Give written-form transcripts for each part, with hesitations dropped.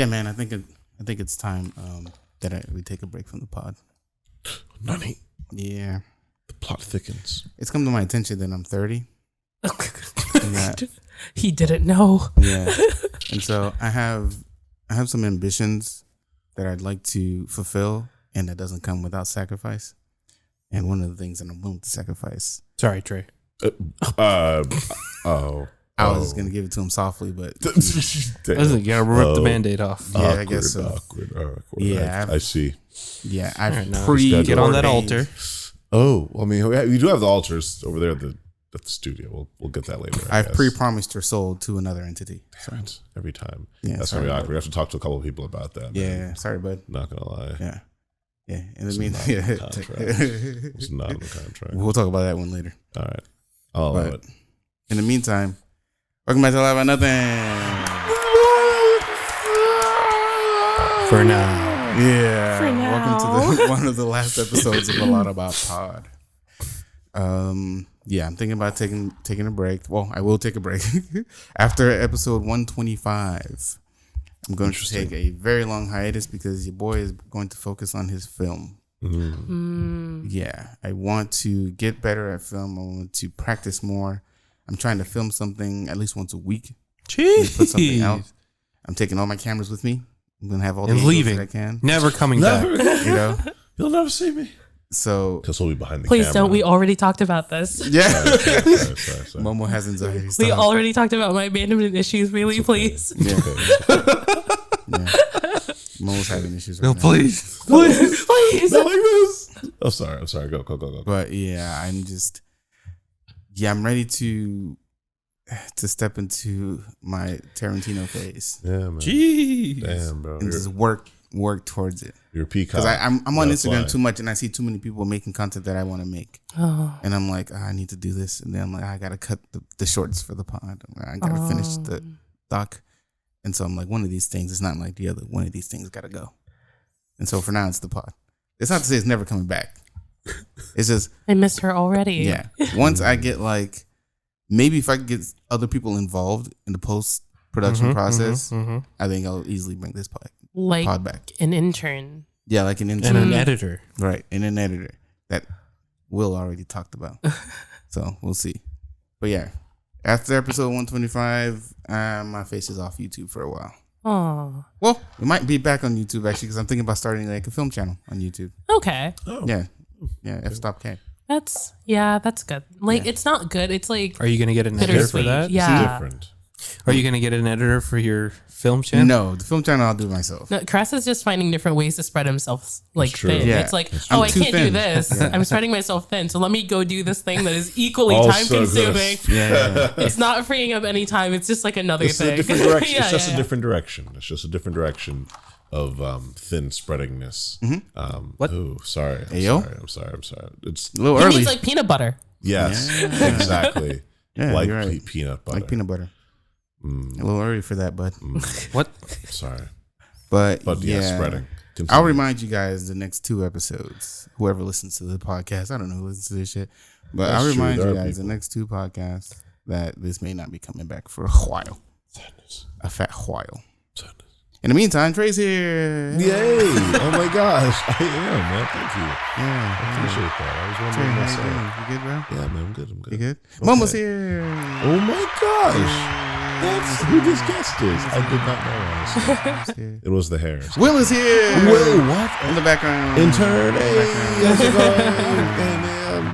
Yeah, man. I think it's time that we take a break from the pod. Nani? Yeah. The plot thickens. It's come to my attention that I'm 30. He didn't know. Yeah. And so I have some ambitions that I'd like to fulfill, and that doesn't come without sacrifice. And one of the things that I'm willing to sacrifice. Sorry, Trey. I was going to give it to him softly, but You gotta rip the Band-Aid off. Yeah, I guess so. Awkward. Yeah, I see. Yeah, I've Get on that altar. Oh, I mean, we do have the altars over there at the studio. We'll get that later. I've pre-promised your soul to another entity. So. Every time. Yeah, that's gonna be awkward. We have to talk to a couple of people about that. Yeah, man. sorry, bud. Not gonna lie. Yeah. In the It's not in the contract. We'll talk about that one later. All right. I'll allow it. In the meantime, welcome back to Live on Nothing. For now. Yeah. For now. Welcome to one of the last episodes of A Lot About Pod. Yeah, I'm thinking about taking a break. Well, I will take a break after episode 125. I'm going to take a very long hiatus because your boy is going to focus on his film. Yeah, I want to get better at film. I want to practice more. I'm trying to film something at least once a week. Jeez. Put something out. I'm taking all my cameras with me. I'm gonna have all the angles that I can. Never coming back. You know, you'll never see me. So because we'll be behind the Please camera. don't. We already talked about this. Yeah. Sorry. Momo has anxiety. We already talked about my abandonment issues. Really, please. Yeah. Momo's having issues right now. Please. Not like this. Oh, sorry. Go. But yeah, I'm ready to step into my Tarantino phase. Yeah, man. Jeez. Damn, bro. And just work towards it. You're a peacock. Because I'm on Instagram too much, and I see too many people making content that I want to make. Oh. And I'm like, I need to do this. And then I'm like, I got to cut the shorts for the pod. I got to finish the doc. And so I'm like, one of these things is not like the other. One of these things got to go. And so for now, it's the pod. It's not to say it's never coming back. It's just I miss her already. Yeah. Once I get maybe if I can get other people involved in the post-production process, I think I'll easily bring this pod back. An intern. Yeah, like an intern. And an editor. Right, and an editor that Will already talked about. So we'll see. But yeah, after episode 125, my face is off YouTube for a while. Oh. Well, it might be back on YouTube actually because I'm thinking about starting a film channel on YouTube. Okay. Oh. Yeah, F-Stop K. That's good. It's not good. It's like. Are you gonna get an editor for that? Yeah. It's different. Are you gonna get an editor for your film channel? No, the film channel I'll do myself. No, Kress is just finding different ways to spread himself thin. Yeah. It's like, I'm I can't thin. do this. Yeah. I'm spreading myself thin. So let me go do this thing that is equally time consuming. Yeah. It's not freeing up any time. It's just like another thing. A different direction. Yeah, it's just a different direction. It's just a different direction of thin spreadingness. What? Oh, sorry. I'm sorry. It's a little He early. means like peanut butter. Yes, exactly. Yeah, like you're right. peanut butter. Like peanut butter. A little early for that, bud. What? Sorry. But yeah, spreading. Continue. I'll remind you guys the next 2 episodes. Whoever listens to the podcast, I don't know who listens to this shit, but I'll remind you guys the next 2 podcasts that this may not be coming back for a while. Sadness. A fat while. Sadness. In the meantime, Trey's here. Yay! Oh my gosh, I am, man. Thank you. Yeah, I appreciate that. I was Trey, wondering how you doing? myself. You good, bro? Yeah, man, I'm good. You good? Okay. Momo's here. Oh my gosh. That's who this guest is. I did not know, honestly. It was the hair. Will is here. Will, what? In the background. Intern. Hey, Background. how's it going? Hey,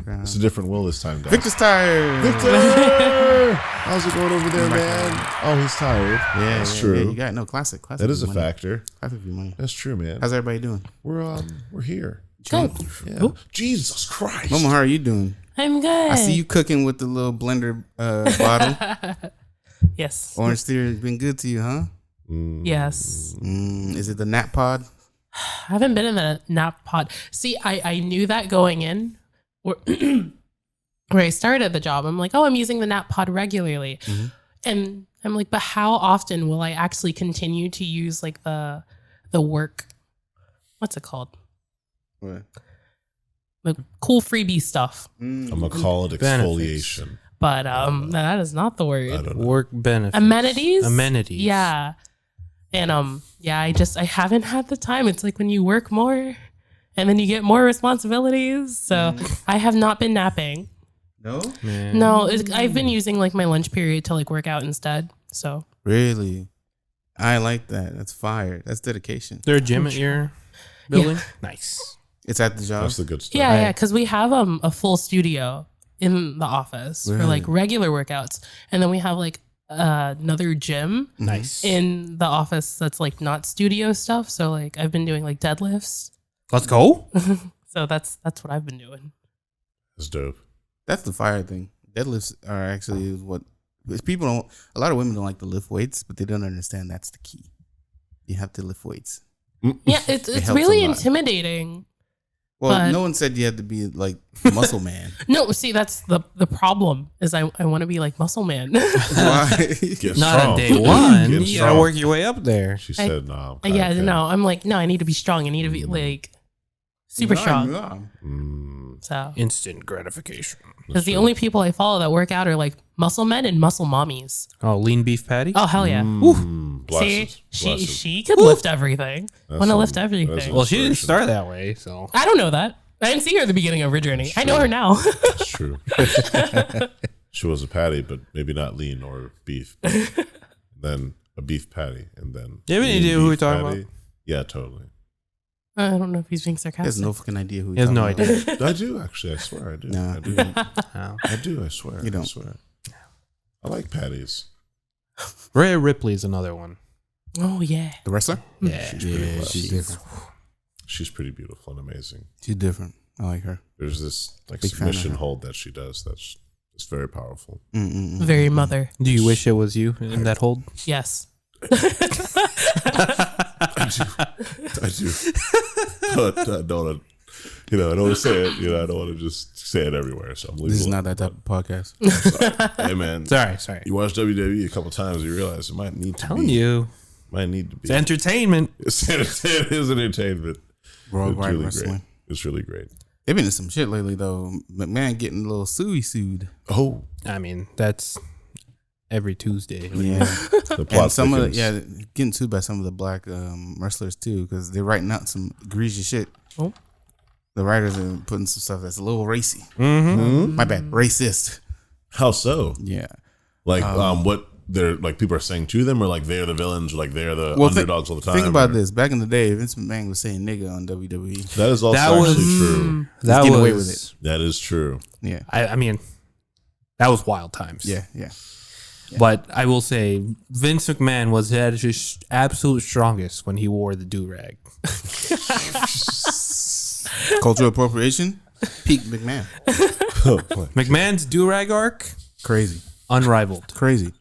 man. It's a different Will this time, guys. Victor's tired. Victor! How's it going over there, man? Oh, he's tired. Yeah, that's true. Yeah, you got classic. That is a money. factor. Classic view money. That's true, man. How's everybody doing? We're here. Good. Yeah. Ooh. Jesus Christ. Momo, how are you doing? I'm good. I see you cooking with the little blender bottle. Yes. Orange Theory has been good to you, huh? Yes. Is it the nap pod? I haven't been in the nap pod. See, I knew that going in. Where I started the job, I'm like, I'm using the nap pod regularly. And I'm like, but how often will I actually continue to use like the work? What's it called? What? The cool freebie stuff. I'm going to call it exfoliation. But that is not the word. I don't know. Work benefits. Amenities? Yeah. And yeah, I haven't had the time. It's like when you work more and then you get more responsibilities. So I have not been napping. No? No, I've been using like my lunch period to like work out instead. So Really? I like that. That's fire. That's dedication. There a gym at your building? Nice. It's at the job. That's the good stuff. yeah, because we have a full studio in the office for like regular workouts, and then we have like another gym Nice. in the office that's like not studio stuff. So like I've been doing like deadlifts. Let's go. So that's what I've been doing. That's dope. That's the fire thing. Deadlifts are actually what people don't. A lot of women don't like to lift weights, but they don't understand that's the key. You have to lift weights. Yeah, it's helps really a lot. intimidating. Well, But- no one said you had to be like muscle man. No, see, that's the problem is I want to be like muscle man. Why? Get Not strong. on day one. Get You gotta strong. work your way up there. She said, "No." Yeah, no, I'm like, no, I need to be strong. I need to be like super strong. So, Instant gratification. because the only people I follow that work out are like muscle men and muscle mommies. Oh, lean beef patty? Oh hell yeah! See, she could lift everything. Want to lift everything. Well, she didn't start that way, so. I don't know that. I didn't see her at the beginning of her journey. I know her now. That's true. She was a patty, but maybe not lean or beef. But then a beef patty, and then. Do you have any lean idea who beef we're talking patty. about? Yeah, totally. I don't know if he's being He has sarcastic. no fucking idea who He has no talking about. idea. I do actually. I swear I do. Nah. I do. Oh. I do. I swear. You don't. I swear. I like patties. Rhea Ripley's another one. Oh yeah. The wrestler? Yeah. Yeah, she's different. She's pretty beautiful and amazing. She's different. I like her. There's this like Big fan of submission her. hold that she does that's it's very powerful. Very mother. Do you wish it was you in that hold? Yes. I do. But I don't want to, I don't want to say it. I don't want to just say it everywhere. So I'm leaving. This is not that type of podcast. Hey man, Sorry. you watch WWE a couple times, you realize it might need to Telling be. you. Might need to be. It's entertainment. It is entertainment. Worldwide really wrestling. great. It's really great. They've been in some shit lately though. McMahon getting a little sued. Oh, I mean, that's every Tuesday. Yeah. the plot And some of the, thickens. getting sued by some of the black wrestlers too because they're writing out some egregious shit. Oh. The writers are putting some stuff that's a little racy. Mm-hmm. My bad, racist. How so? Yeah. Like what they're like people are saying to them, or like they're the villains, or like they're the Well, underdogs all the time. Think about or- this. Back in the day, Vince McMahon was saying nigga on WWE. That is also That was- actually true. That getting was, away with it. That is true. Yeah. I mean, that was wild times. Yeah. But I will say, Vince McMahon was at his absolute strongest when he wore the do-rag. Cultural appropriation, peak McMahon. McMahon's do-rag arc, Crazy. unrivaled. Crazy.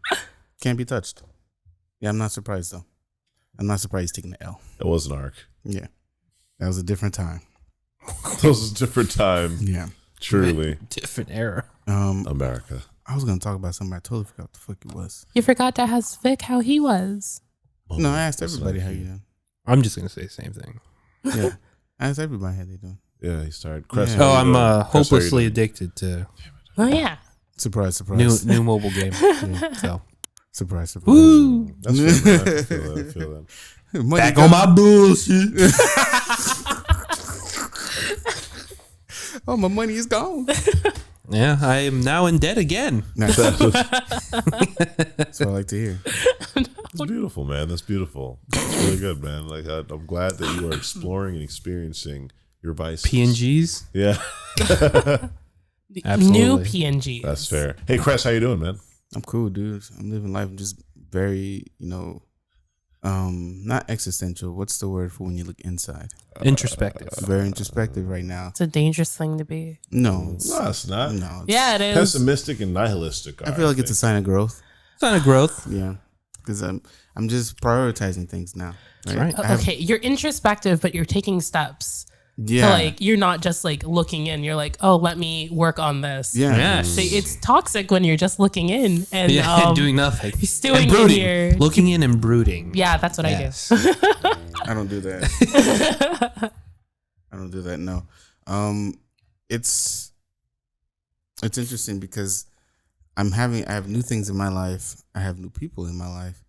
Can't be touched. Yeah, I'm not surprised though. I'm not surprised he's taking the L. It was an arc. Yeah. That was a different time. It was a different time. Yeah. Truly. Different era. America. I was gonna talk about something. I totally forgot what the fuck it was. You forgot to ask Vic how he was. No, I asked everybody how you doing. I'm just going to say the same thing. Yeah. I asked everybody how they doing. Yeah, he started. Crest, Yeah. how Oh, you I'm doing? Crest, how you hopelessly doing? addicted to Oh yeah. Surprise, surprise. new mobile game. Yeah, so Surprise, surprise. Woo! That's fair, man. I feel that. I feel that. Money Back come- on my bullshit. Oh, my money is gone. Yeah, I am now in debt again. Nice. That's what I like to hear. It's beautiful, man. That's beautiful. It's really good, man. Like I'm glad that you are exploring and experiencing your vices. PNGs. Yeah, Absolutely. New PNGs. that's fair. Hey, Crest, how you doing, man? I'm cool, dude. I'm living life. I'm just very, not existential. What's the word for when you look inside? Introspective. Very introspective right now. It's a dangerous thing to be. No, it's, No, it's not. no. It's, Yeah, it is. Pessimistic and nihilistic. I feel like it's a sign of growth. Sign of growth. Yeah, because I'm just prioritizing things now. right. I have- Okay, you're introspective, but you're taking steps. Yeah. So like you're not just like looking in. You're like, oh, let me work on this. Yeah. Yes. So it's toxic when you're just looking in and Yeah, doing nothing. stewing And in brooding. your- Looking in and brooding. yeah, that's what Yes. I don't do that. I don't do that. No. It's interesting because I have new things in my life. I have new people in my life,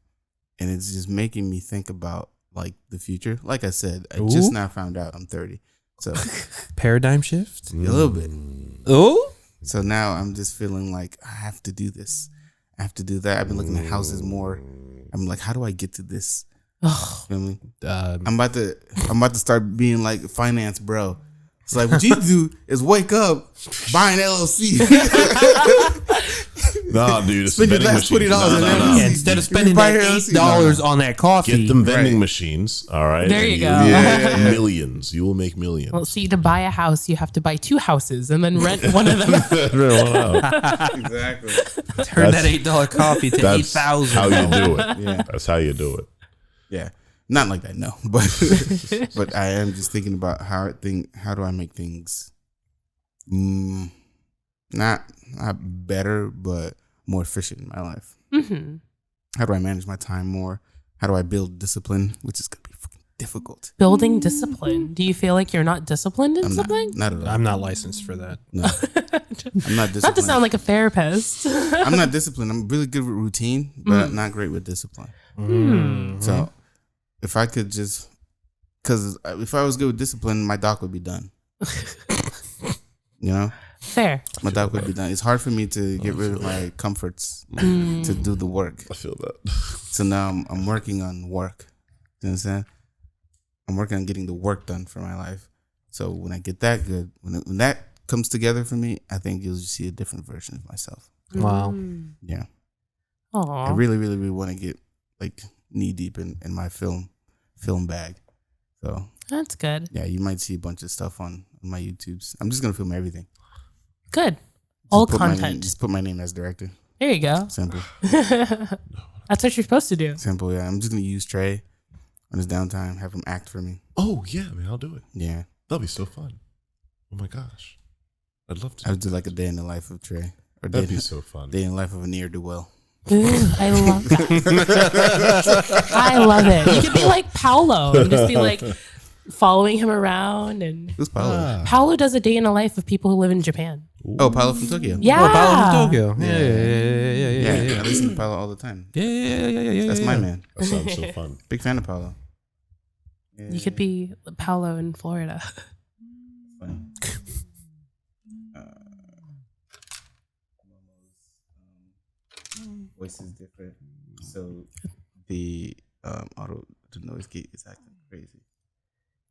and it's just making me think about like the future. Like I said, I just now found out I'm 30, so Paradigm shift. a little bit. Oh, So now I'm just feeling like I have to do this. I have to do that. I've been looking at houses more. I'm like, how do I get to this? Feel me? I'm about to start being like finance bro. It's like what you do is wake up, buy an LLC. No, dude, it's Spend your vending last machines. $20 No, on no, LLC. no. yeah, instead of spending buy that your LLC. $8 No. on that coffee, Get them vending Right. machines. All right. There and you you go. will Yeah. make millions. You will make millions. Well, see, to buy a house, you have to buy 2 houses and then rent one of them. Exactly. turn that That's- $8 coffee to That's how 8,000. you do it. Yeah. That's how you do it. Yeah. Not like that, no. But but I am just thinking about how do I make things not better, but more efficient in my life. Mm-hmm. How do I manage my time more? How do I build discipline, which is gonna be fucking difficult. Building discipline. Do you feel like you're not disciplined in I'm something? not at all. I'm not licensed for that. No. I'm not disciplined. Not to sound like a therapist. I'm not disciplined. I'm really good with routine, but not great with discipline. Mm-hmm. So if I could just, because if I was good with discipline, my doc would be done. You know, Fair. my doc would be done. It's hard for me to get rid of my comforts to do the work. I feel that. So now I'm working on work. You know what I'm saying? I'm working on getting the work done for my life. So when I get that good, when that comes together for me, I think you'll see a different version of myself. Wow. Yeah. I Aw. really, really, really want to get like knee deep in my film bag. So That's good. yeah, you might see a bunch of stuff on my YouTubes. I'm just gonna film everything. Good. All Just put my name- content. just put my name as director. There you go. Simple, That's what you're supposed to do. simple. Yeah, I'm just gonna use Trey on his downtime, have him act for me. Oh, yeah, man, I'll do it. Yeah, That'll be so fun. Oh, my gosh. I'd love to. I would do like a day in the life of Trey, or That'd day, be so fun. day in the life of a near do well. Ooh, I love that. I love it. You could be like Paolo and just be like following him around. And Who's Paolo? Paolo does a day in the life of people who live in Japan. Oh, Paolo from Tokyo. Yeah. Oh, Paolo from Tokyo. Yeah. Yeah, I listen to Paolo all the time. Yeah. That's my man. That sounds so fun. Big fan of Paolo. You could be Paolo in Florida. Funny. Momo's voice is different, so the the noise gate is acting crazy.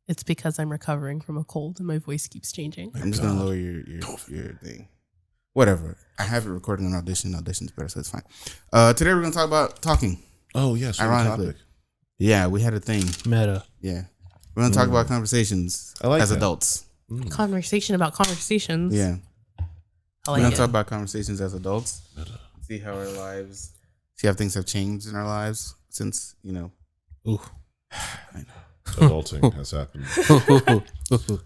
It's because I'm recovering from a cold and my voice keeps changing. I'm just gonna lower your thing. Whatever. I have it recording on Audition. Audition's better, so it's fine. Today we're gonna talk about talking. Oh, yes. Ironically. Yeah, we had a thing. Meta. Yeah, we're gonna talk about conversations I like as that. adults. Conversation about conversations. Yeah, I we're like gonna it. talk about conversations as adults. See how see how things have changed in our lives since Ooh. Adulting has happened.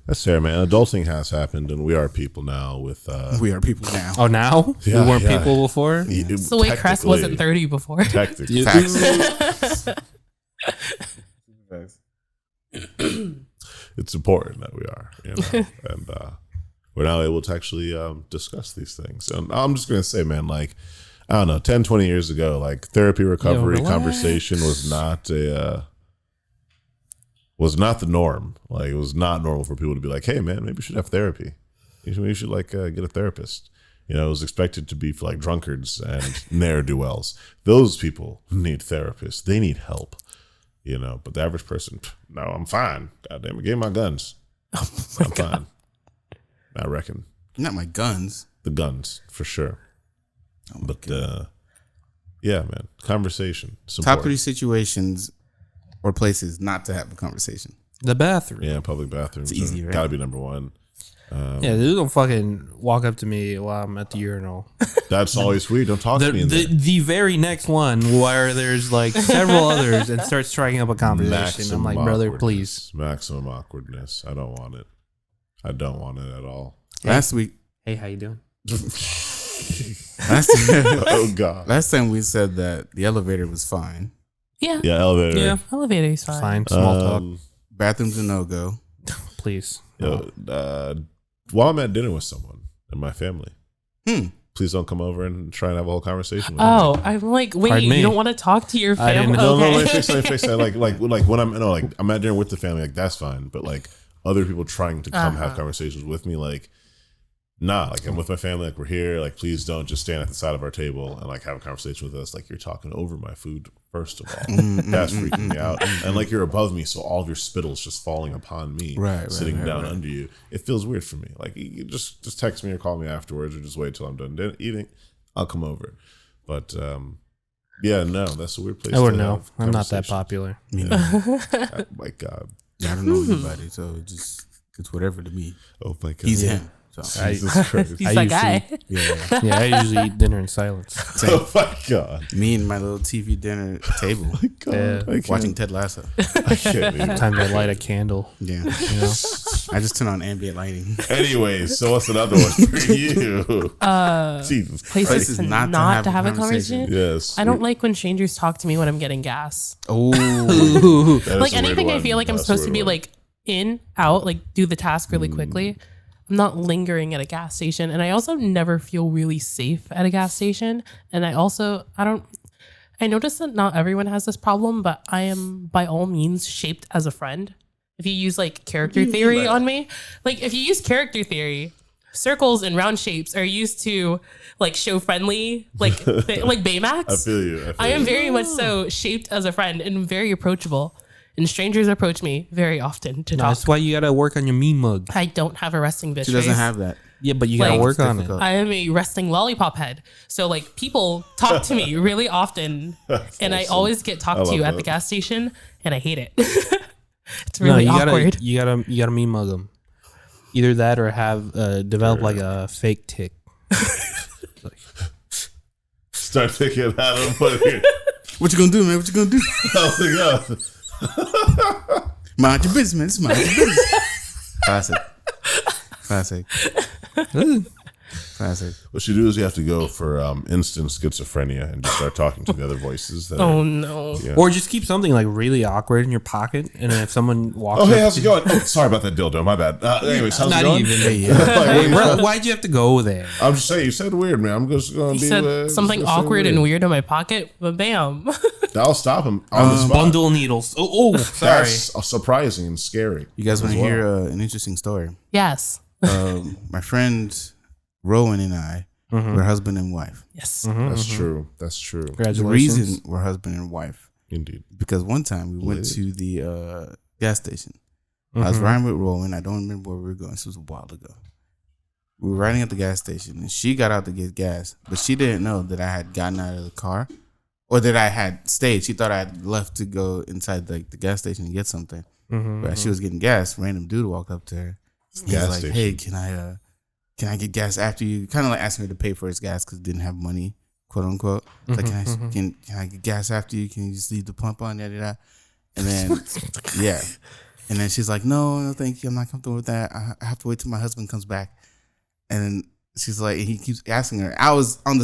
That's fair, man. Adulting has happened, and we are people now with... we are people now. Oh, now? Yeah, we weren't yeah. people before? It's the way Crest wasn't 30 before. Technically. Facts. It's important that we are, and we're now able to actually discuss these things. And I'm just going to say, man, like, I don't know, 10, 20 years ago, like therapy, recovery, relax. conversation was not the norm. Like, it was not normal for people to be like, hey, man, maybe you should have therapy. You should like get a therapist. It was expected to be for like drunkards and ne'er-do-wells. Those people need therapists. They need help. But the average person, no, I'm fine. God damn it, give me my guns. I'm fine. I reckon Not my guns. the guns for sure. Oh my But God. yeah, man, conversation. It's Top important. 3 situations or places not to have a conversation. The bathroom. Yeah, public bathrooms. It's easy, right? Gotta be number one. Yeah, they don't fucking walk up to me while I'm at the urinal. That's always sweet. Don't talk to me in there. The very next one where there's like several others and starts striking up a conversation. I'm like, brother, awkwardness. please. Maximum awkwardness. I don't want it. I don't want it at all. Last week, Hey, how you doing? Oh God. last time we said that the elevator was fine. Yeah. Yeah, elevator. Yeah, Elevator's fine. fine. Small talk, Um, Bathrooms a no go. please. while I'm at dinner with someone in my family, please don't come over and try and have a whole conversation with me. Oh, I'm like, wait, Pardon me. you don't want to talk to your I didn't family? know. No, Okay. let me fix that. Like when I'm like I'm at dinner with the family, like that's fine. But like other people trying to come have conversations with me, like nah, like I'm with my family, like we're here, like please don't just stand at the side of our table and like have a conversation with us, like you're talking over my food. First of all, that's freaking me out, and like you're above me, so all of your spittle's just falling upon me, sitting down under you. It feels weird for me. Like you just text me or call me afterwards, or just wait till I'm done eating. I'll come over, but yeah, no, that's a weird place. I to wouldn't know. have I'm not that conversations. popular. Oh my god. Yeah, I don't know anybody, so it's whatever to me. Oh my god. He's him. So Jesus Christ. He's that guy. yeah, Yeah, I usually eat dinner in silence. Oh my god. me and my little TV dinner table God, Yeah. I can't- watching Ted Lasso. I can't even. Sometimes I light a candle. Yeah, You know, I just turn on ambient lighting. Anyways, so what's another one for you? Jesus Places Places to not not to have a a conversation. Yes. I don't like when strangers talk to me when I'm getting gas. Oh, That is Like a weird anything I one. feel like I'm That's a supposed to weird be one. like in, out, like do the task really quickly. I'm not lingering at a gas station. And I also never feel really safe at a gas station. And I notice that not everyone has this problem, but I am by all means shaped as a friend. If you use like character theory on me, like if you use character theory, circles and round shapes are used to like show friendly, like like Baymax. I feel you. I am very much so shaped as a friend and very approachable. And strangers approach me very often to talk. that's why you gotta work on your meme mug. I don't have a resting bitch she doesn't face. have that. Yeah, but you gotta Like, work on it. difficult. I am a resting lollipop head. So like people talk to me really often and I awesome. always get talked to love at that. the gas station and I hate it. It's No, really you awkward. gotta meme mug them. Either that or have develop like a fake tick. Start thinking about him. What What you gonna do, man? What you gonna do? oh my god. Mind your business, man. Mind your business. Classic. Classic. What you do is you have to go for instant schizophrenia and just start talking to the other voices. That Oh are, no. Yeah. Or just keep something like really awkward in your pocket, and then if someone walks, Oh, hey, up how's to it going? Oh, sorry about that dildo. My bad. Anyways, how's Not it going? even. Yeah. Hey, bro, why'd you have to go there? I'm just saying, you said weird, man. I'm just going He to be said something just gonna say awkward and weird in my pocket, but bam. I'll stop him on the spot. Bundle needles. Oh, sorry. That's surprising and scary. You guys want to As well. hear an interesting story? Yes. My friend Rowan and I were husband and wife. Yes. That's true. That's true. The Congratulations. reason we're husband and wife Indeed. because one time we went to the gas station. I was riding with Rowan. I don't remember where we were going. This was a while ago. We were riding at the gas station, and she got out to get gas, but she didn't know that I had gotten out of the car or that I had stayed. She thought I had left to go inside the gas station and get something. But as she was getting gas, random dude walked up to her. He's Gas like, station. "Hey, can I get gas after you?" Kind of like asking her to pay for his gas because didn't have money, quote unquote. It's like, can I get gas after you? Can you just leave the pump on? Yada yada. And then yeah, and then she's like, no, thank you. I'm not comfortable with that. I have to wait till my husband comes back. And then she's like, he keeps asking her. I was on the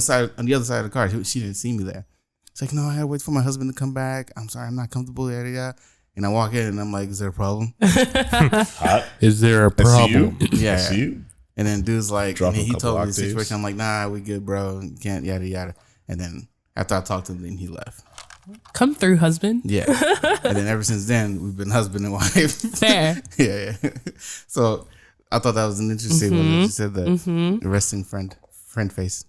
other side of the car. She didn't see me there. It's like, no, I gotta wait for my husband to come back. I'm sorry, I'm not comfortable. Yada yada. And I walk in and I'm like, is there a problem? Hot. Is there a I see you. problem? Yeah. I see you. And then dude's like, Drop and a he couple told me the octaves. situation. I'm like, nah, we good, bro. You can't, yada yada. And then after I talked to him, then he left. Come through, husband. Yeah. And then ever since then, we've been husband and wife. Fair. yeah. So I thought that was an interesting one. That you said that resting friend face.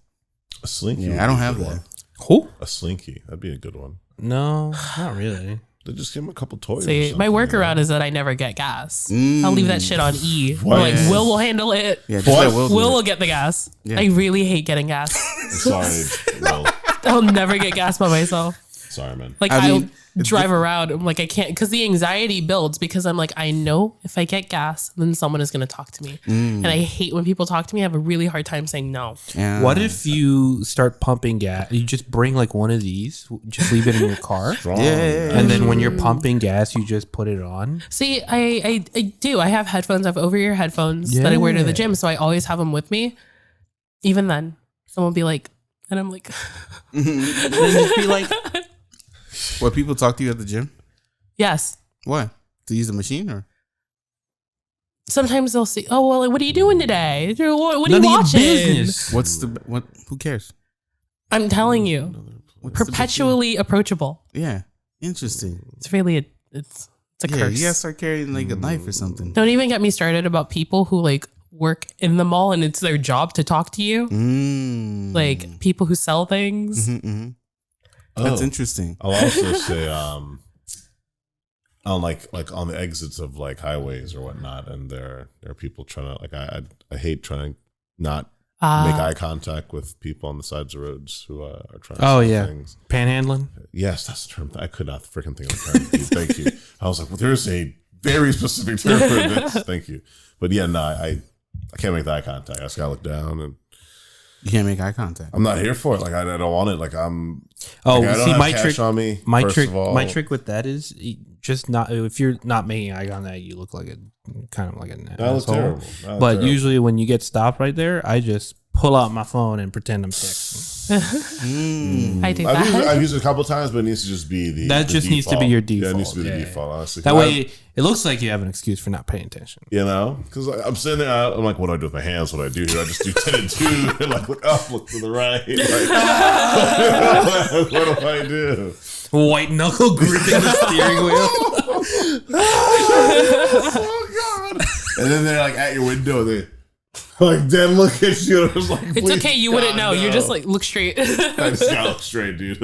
A slinky. would Yeah, I don't be a have good that. one. Who? A slinky. That'd be a good one. No, not really. They just give him a couple toys. or See, my something, workaround is that I never get gas. I'll leave that shit on E. What? Like, Will will handle it. Yeah, just What? let Will do Will it. will get the gas. Yeah. I really hate getting gas. I'm sorry. Well, I'll never get gas by myself. sorry, man. Like I I'll mean, it's drive around. I'm like, I can't, because the anxiety builds because I'm like, I know if I get gas, then someone is going to talk to me. And I hate when people talk to me. I have a really hard time saying no. Yeah. What if you start pumping gas? You just bring like one of these, just leave it in your car, Strong. Yeah. and then when you're pumping gas, you just put it on. See, I do. I have headphones. I have over-ear headphones that I wear to the Yeah. gym. So I always have them with me. Even then, someone will be like, and I'm like, Then just be like, What, people talk to you at the gym? yes. What? To use the machine or? sometimes they'll see, oh, well, what are you doing today? What are None you of your watching? business. Who cares? I'm telling you, What's the big perpetually approachable. deal? Yeah. Interesting. It's really, it's a Yeah, curse. you gotta start carrying like a knife or something. Don't even get me started about people who like work in the mall and it's their job to talk to you. Like people who sell things. That's interesting. I'll also say, on like on the exits of like highways or whatnot, and there are people trying to like I hate trying to not make eye contact with people on the sides of roads who are trying to sell things. Panhandling. Yes, that's the term. I could not freaking think of the term. Thank you. I was like, well, there's a very specific term for this. Thank you. But yeah, no, I can't make the eye contact. I just gotta look down, and You can't make eye contact. I'm not here for it. Like I don't want it. Like I'm. Oh, like, I don't see, have my cash trick on me. My first trick, of all. my trick with that is just not. If you're not making eye contact, you look like a kind of like an That was asshole. terrible. That was But terrible. usually, when you get stopped right there, I just pull out my phone and pretend I'm texting. I do I've that. used it a couple of times, but it needs to just be the. That the just needs to be your Yeah, it needs default. to be the Yeah. default. Honestly, That way, it looks like you have an excuse for not paying attention. you know, because I'm sitting there, I'm like, what do I do with my hands? What do I do here? I just do 10 and 2, and like look up, look to the right. Like, what do I do? White knuckle gripping the steering wheel. Oh God! And then they're like at your window, they like then look at you. And I was like, It's please, okay. You wouldn't know. God, You're no. just like, look straight. I just gotta look straight, dude.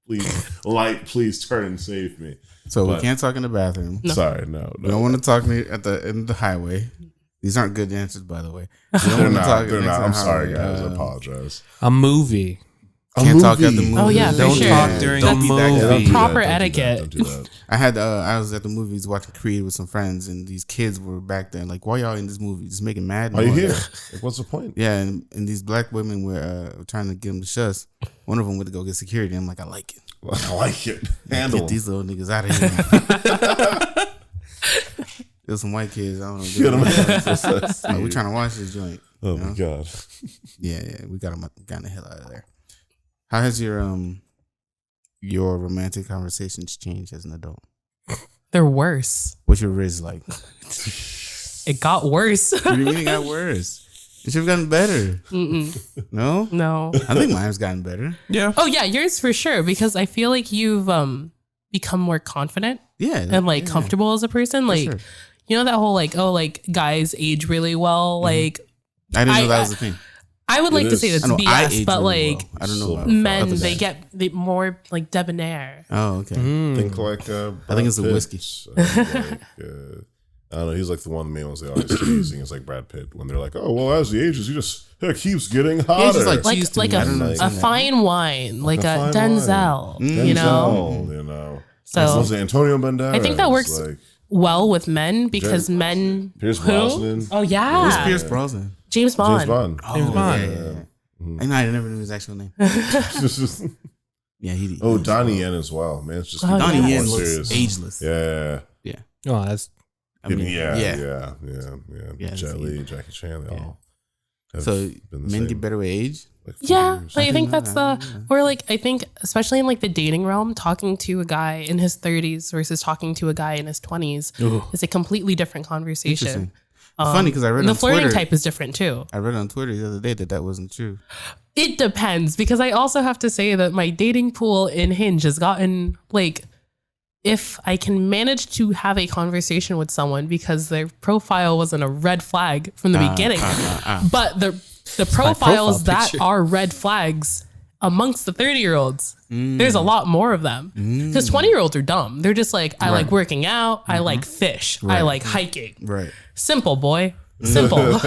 Please turn and save me. So we But- can't talk in the bathroom. Sorry, no. We don't want to talk at the highway. These aren't good answers, by the way. We don't They're wanna not. talk They're next not. to I'm the sorry, highway. guys. I apologize. A movie. Can't talk at the movie. Oh, yeah, for Don't sure. talk during Don't a be that guy. movie. Proper Don't do that. etiquette. Don't do that. I was at the movies watching Creed with some friends, and these kids were back there. Like, why y'all in this movie? Just making mad Why are you noise. here? Like, what's the point? Yeah, and these black women were trying to get them to shush. One of them went to go get security. I'm like, I like it. I like it. Handle Get them. these little niggas out of here. There's some white kids. I don't know. Get 'em out. Like, we trying to watch this joint. Oh you my know? God. Yeah, we got the hell out of there. How has your romantic conversations changed as an adult? They're worse. What's your Riz like? It got worse. What do you mean it got worse? It should have gotten better. No? No. I think mine's gotten better. Yeah. Oh yeah, yours for sure. Because I feel like you've become more confident Yeah. and like comfortable as a person. Like sure. you know that whole like, oh, like guys age really well. Like I didn't know I- that was the thing. I would like to is. say that's I know I BS, age but really like well. I don't know about men, other they guys. get more like debonair. Oh, okay. Think like. I think it's the Brad whiskey. Pitt. I don't know. He's like the one of the main ones they always keep using. Is like Brad Pitt when they're like, "Oh, well, as he ages, he just keeps getting hotter." just like cheese to Like me. a, I don't know. a fine wine, like a fine Denzel, wine. you know. Denzel, you know. So Was it Antonio Banderas? I think that works Like well with men because men. Pierce Who? Brosnan. Oh yeah, Pierce Brosnan. James Bond. James Bond. Oh, Bond. yeah. I know. I never knew his actual name. Yeah, he. Oh, Donnie Yen as well. Man, it's just Oh, Donnie yeah. Yen more looks serious. ageless. Yeah. Oh, that's I mean, yeah. Yeah, Jet it's Li, Jackie Chan, they all. have So been the men same, get better with age. like, 40 Yeah, years. like, I think know that's that. the or like I think especially in like the dating realm, talking to a guy in his 30s versus talking to a guy in his 20s is a completely different conversation. Interesting. Funny because I read And the on flirting Twitter. type is different too. I read on Twitter the other day that wasn't true. It depends because I also have to say that my dating pool in Hinge has gotten like if I can manage to have a conversation with someone because their profile wasn't a red flag from the beginning, but the profiles that picture. are red flags amongst the 30-year-olds, there's a lot more of them. Because 20-year-olds are dumb. They're just like, I like working out, I like fish, I like hiking. Right. Simple, boy. Simple.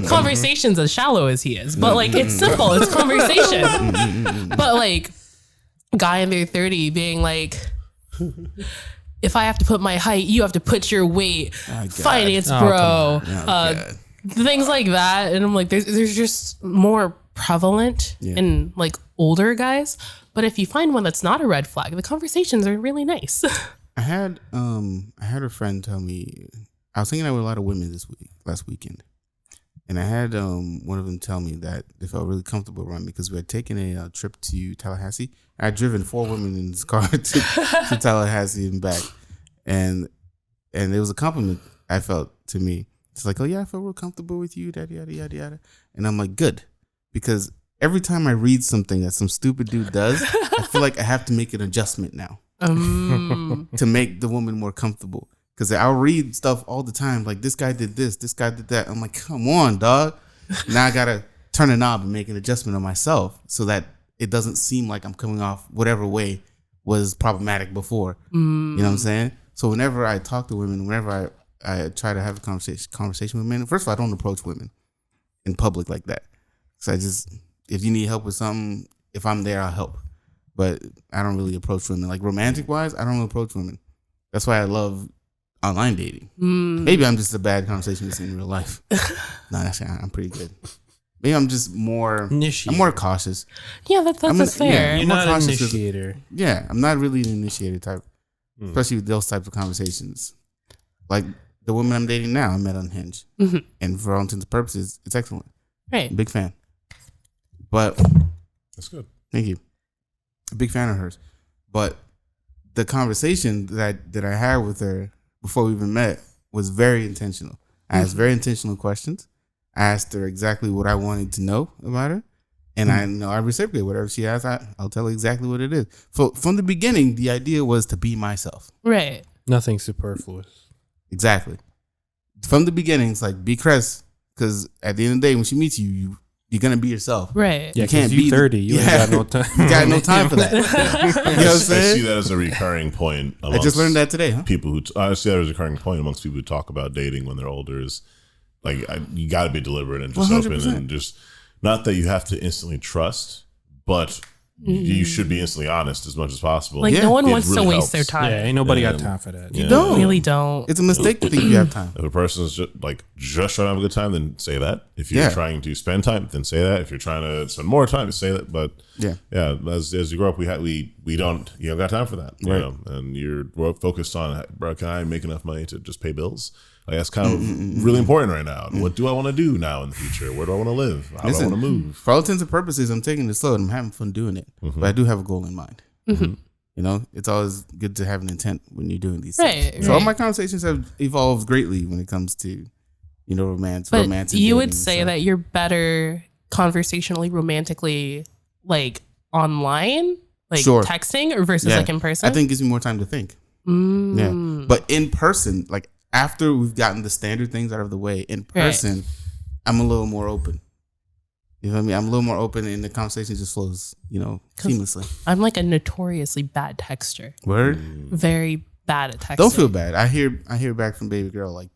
Conversation's as shallow as he is, but like it's simple. It's conversation. But like guy in their 30 being like, if I have to put my height, you have to put your weight. Finance, bro. Things like that. And I'm like, there's just more prevalent in like older guys. But if you find one that's not a red flag, the conversations are really nice. I had a friend tell me I was hanging out with a lot of women last weekend, and I had one of them tell me that they felt really comfortable around me because we had taken a trip to Tallahassee. I had driven 4 women in this car to Tallahassee and back, and it was a compliment I felt to me She's like, oh yeah, I feel real comfortable with you, yada yada yada yada. And I'm like, good, because every time I read something that some stupid dude does, I feel like I have to make an adjustment now to make the woman more comfortable. Because I'll read stuff all the time, like this guy did this guy did that. I'm like, come on, dog. Now I gotta turn a knob and make an adjustment on myself so that it doesn't seem like I'm coming off whatever way was problematic before. You know what I'm saying? So whenever I talk to women, whenever I try to have a conversation with men, first of all, I don't approach women in public like that. So if you need help with something, if I'm there, I'll help. But I don't really approach women. Like romantic wise, I don't approach women. That's why I love online dating. Maybe I'm just a bad conversationalist in real life. No, actually, I'm pretty good. Maybe I'm just more. I'm more cautious. Yeah, that's fair. Yeah, you're not an initiator. Yeah, I'm not really an initiator type, especially with those types of conversations. Like the woman I'm dating now, I met on Hinge, and for all intents and purposes, it's excellent. Right, Big fan. But That's good. thank you. A big fan of hers. But the conversation that I had with her before we even met was very intentional. I asked very intentional questions. I asked her exactly what I wanted to know about her. And I reciprocate whatever she asks. I'll tell her exactly what it is. So from the beginning, the idea was to be myself. right. Nothing superfluous. Exactly. From the beginning, it's like, be Chris. Because at the end of the day, when she meets you, you're going to be yourself. Right. Yeah, You can't you be 30. You ain't got no time. You got no time for that. You know what I'm I saying? see that as a recurring point. I just learned that today, huh? People I see that as a recurring point amongst people who talk about dating when they're older is like you got to be deliberate and just 100%. open and just not that you have to instantly trust, but you should be instantly honest as much as possible. Like no one It wants really to waste their helps. time. Yeah, ain't nobody Yeah. got time for that. Yeah. don't. Really don't. It's a mistake to think you have time. If a person's just trying to have a good time, then say that. If you're trying to spend time, then say that. If you're trying to spend more time, say that. But yeah, as you grow up, we don't got time for that, Right. know? And you're focused on, bro, can I make enough money to just pay bills? Like that's kind of really important right now. What do I want to do now in the future? Where do I want to live? How do I want to move? For all intents and purposes, I'm taking it slow and I'm having fun doing it. But I do have a goal in mind. You know, it's always good to have an intent when you're doing these things. So all my conversations have evolved greatly when it comes to, romance. But romance. you would say that you're better conversationally, romantically, like online, like texting, or versus like in person. I think it gives me more time to think. Yeah, but in person, like after we've gotten the standard things out of the way, in person, I'm a little more open. You know what I mean? I'm a little more open, and the conversation just flows, seamlessly. I'm like a notoriously bad texter. Word. Very bad at texting. Don't feel bad. I hear back from baby girl like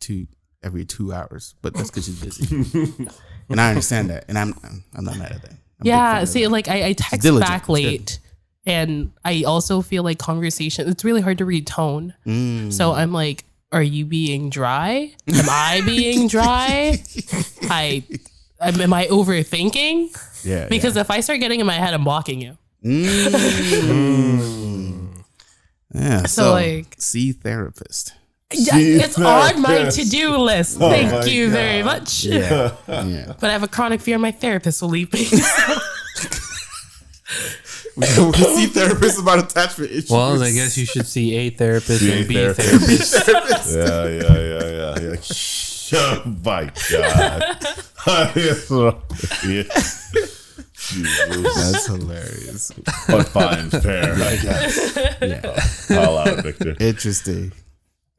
every 2 hours, but that's because she's busy, and I understand that, and I'm not mad at that. Yeah, see, like I text back late, and I also feel like conversation. It's really hard to read tone, so I'm like, are you being dry? Am I being dry? Am I overthinking? Yeah. Because if I start getting in my head, I'm blocking you. Yeah. So like, see therapist. It's on my to-do list. Thank you very much. Yeah. But I have a chronic fear my therapist will leave me. We see therapists about attachment issues. Well, I guess you should see A therapist and B therapist. therapist. Yeah. Oh my God. Jesus. That's hilarious. But fine, fair, I guess. Yeah. All out, Victor. Interesting.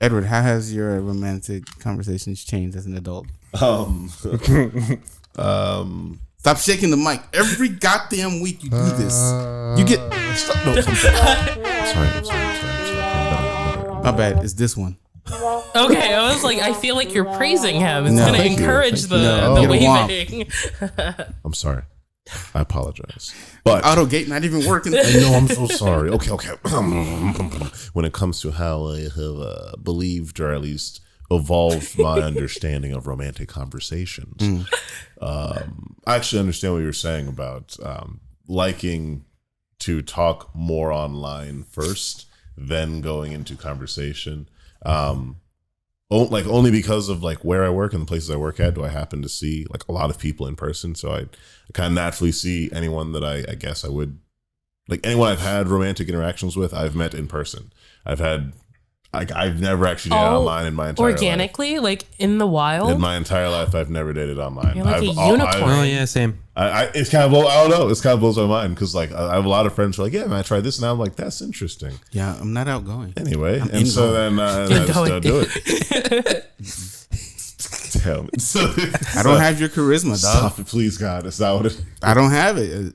Edward, how has your romantic conversations changed as an adult? Stop shaking the mic. Every goddamn week you do this. You get... Stop. No, I'm sorry. My bad. It's this one. Okay, I was like, I feel like you're praising him. It's going to encourage the waving. I'm sorry. I apologize. But auto gate not even working. I know, I'm so sorry. Okay. When it comes to how I have believed, or at least evolved my understanding of romantic conversations, I actually understand what you're saying about liking to talk more online first, then going into conversation. Only because of like where I work and the places I work at, do I happen to see like a lot of people in person. So I kind of naturally see anyone that I guess I would like, anyone I've had romantic interactions with, I've met in person. I've had Like I've never actually dated online in my entire organically, life. like in the wild. In my entire life, I've never dated online. You're like a unicorn. Oh yeah, same. It's kind of I don't know. It's kind of blows my mind because like I have a lot of friends who are like, yeah, man, I tried this, and I'm like, that's interesting. Yeah, I'm not outgoing. Anyway, I'm and so then I just don't do it. Damn. I don't have your charisma, dog. Stop it, please, God. Is that what it? I don't have it.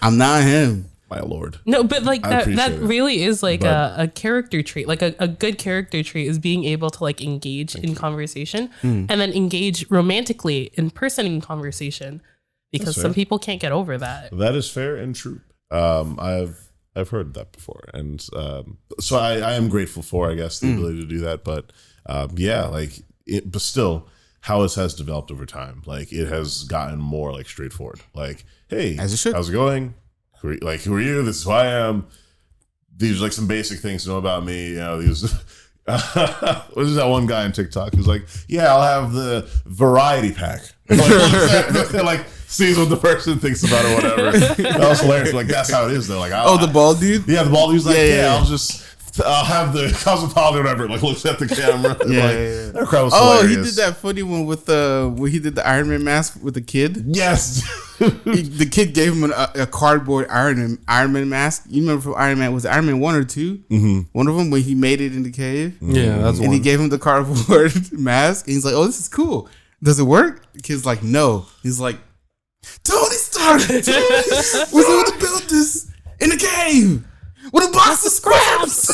I'm not him. My lord. No, but like that appreciate it. really is like But- a character trait. Like a good character trait is being able to like engage in conversation and then engage romantically in person in conversation, because That's some fair. people can't get over that. That is fair and true. I've heard that before, and so I am grateful for, I guess, the ability to do that. But yeah, like but still, how it has developed over time, like it has gotten more like straightforward. Like, hey, As it should. how's it going? Who are you? This is who I am. These are like some basic things to know about me. You know, these. What is that one guy on TikTok who's like, yeah, I'll have the variety pack. Like sees what the person thinks about it, whatever. That was hilarious. Like that's how it is though. Like The bald dude? yeah, the bald dude's like, Yeah. I'll have the cosmopolitan, whatever. Like looks at the camera. Yeah. That crowd was Oh, hilarious. he did that funny one with where he did the Iron Man mask with the kid. Yes. The kid gave him a cardboard Iron Man mask. You remember from Iron Man? Was it Iron Man 1 or 2? Mm-hmm. One of them when he made it in the cave. Yeah, that's And one. he gave him the cardboard mask. And he's like, "Oh, this is cool. Does it work?" The kid's like, "No." He's like, "Tony Stark, was able to build this in the cave with a box of scraps."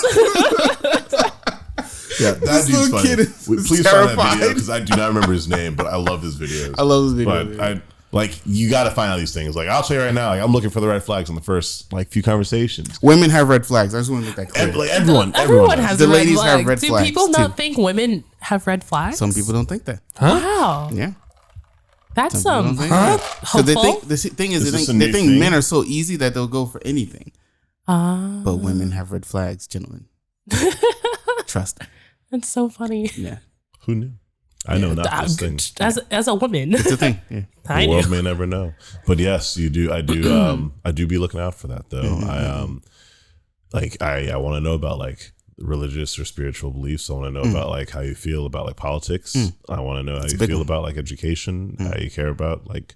Yeah, that This dude's little funny. kid is Please find that video terrified. because I do not remember his name, but I love his videos. I love his video. But I like you got to find out these things. Like I'll tell you right now, like I'm looking for the red flags in the first like few conversations. Women have red flags. I just want to make that clear. Like everyone Has The red ladies have flags. red Do flags, people not too. think women have red flags? Some people don't think that. Wow, Yeah. that's Some people don't think that. So they hopeful. think the thing is Is they this think, a they new think thing? men are so easy that they'll go for anything. But women have red flags, gentlemen. Trust me. That's so funny. Yeah. Who knew? I know not this thing. As a woman, It's a thing. Yeah. I The knew. world may never know. But yes, you do. I do. I do be looking out for that though. I want to know about like religious or spiritual beliefs. I want to know about like how you feel about like politics. I want to know how you big feel one. about like education. How you care about like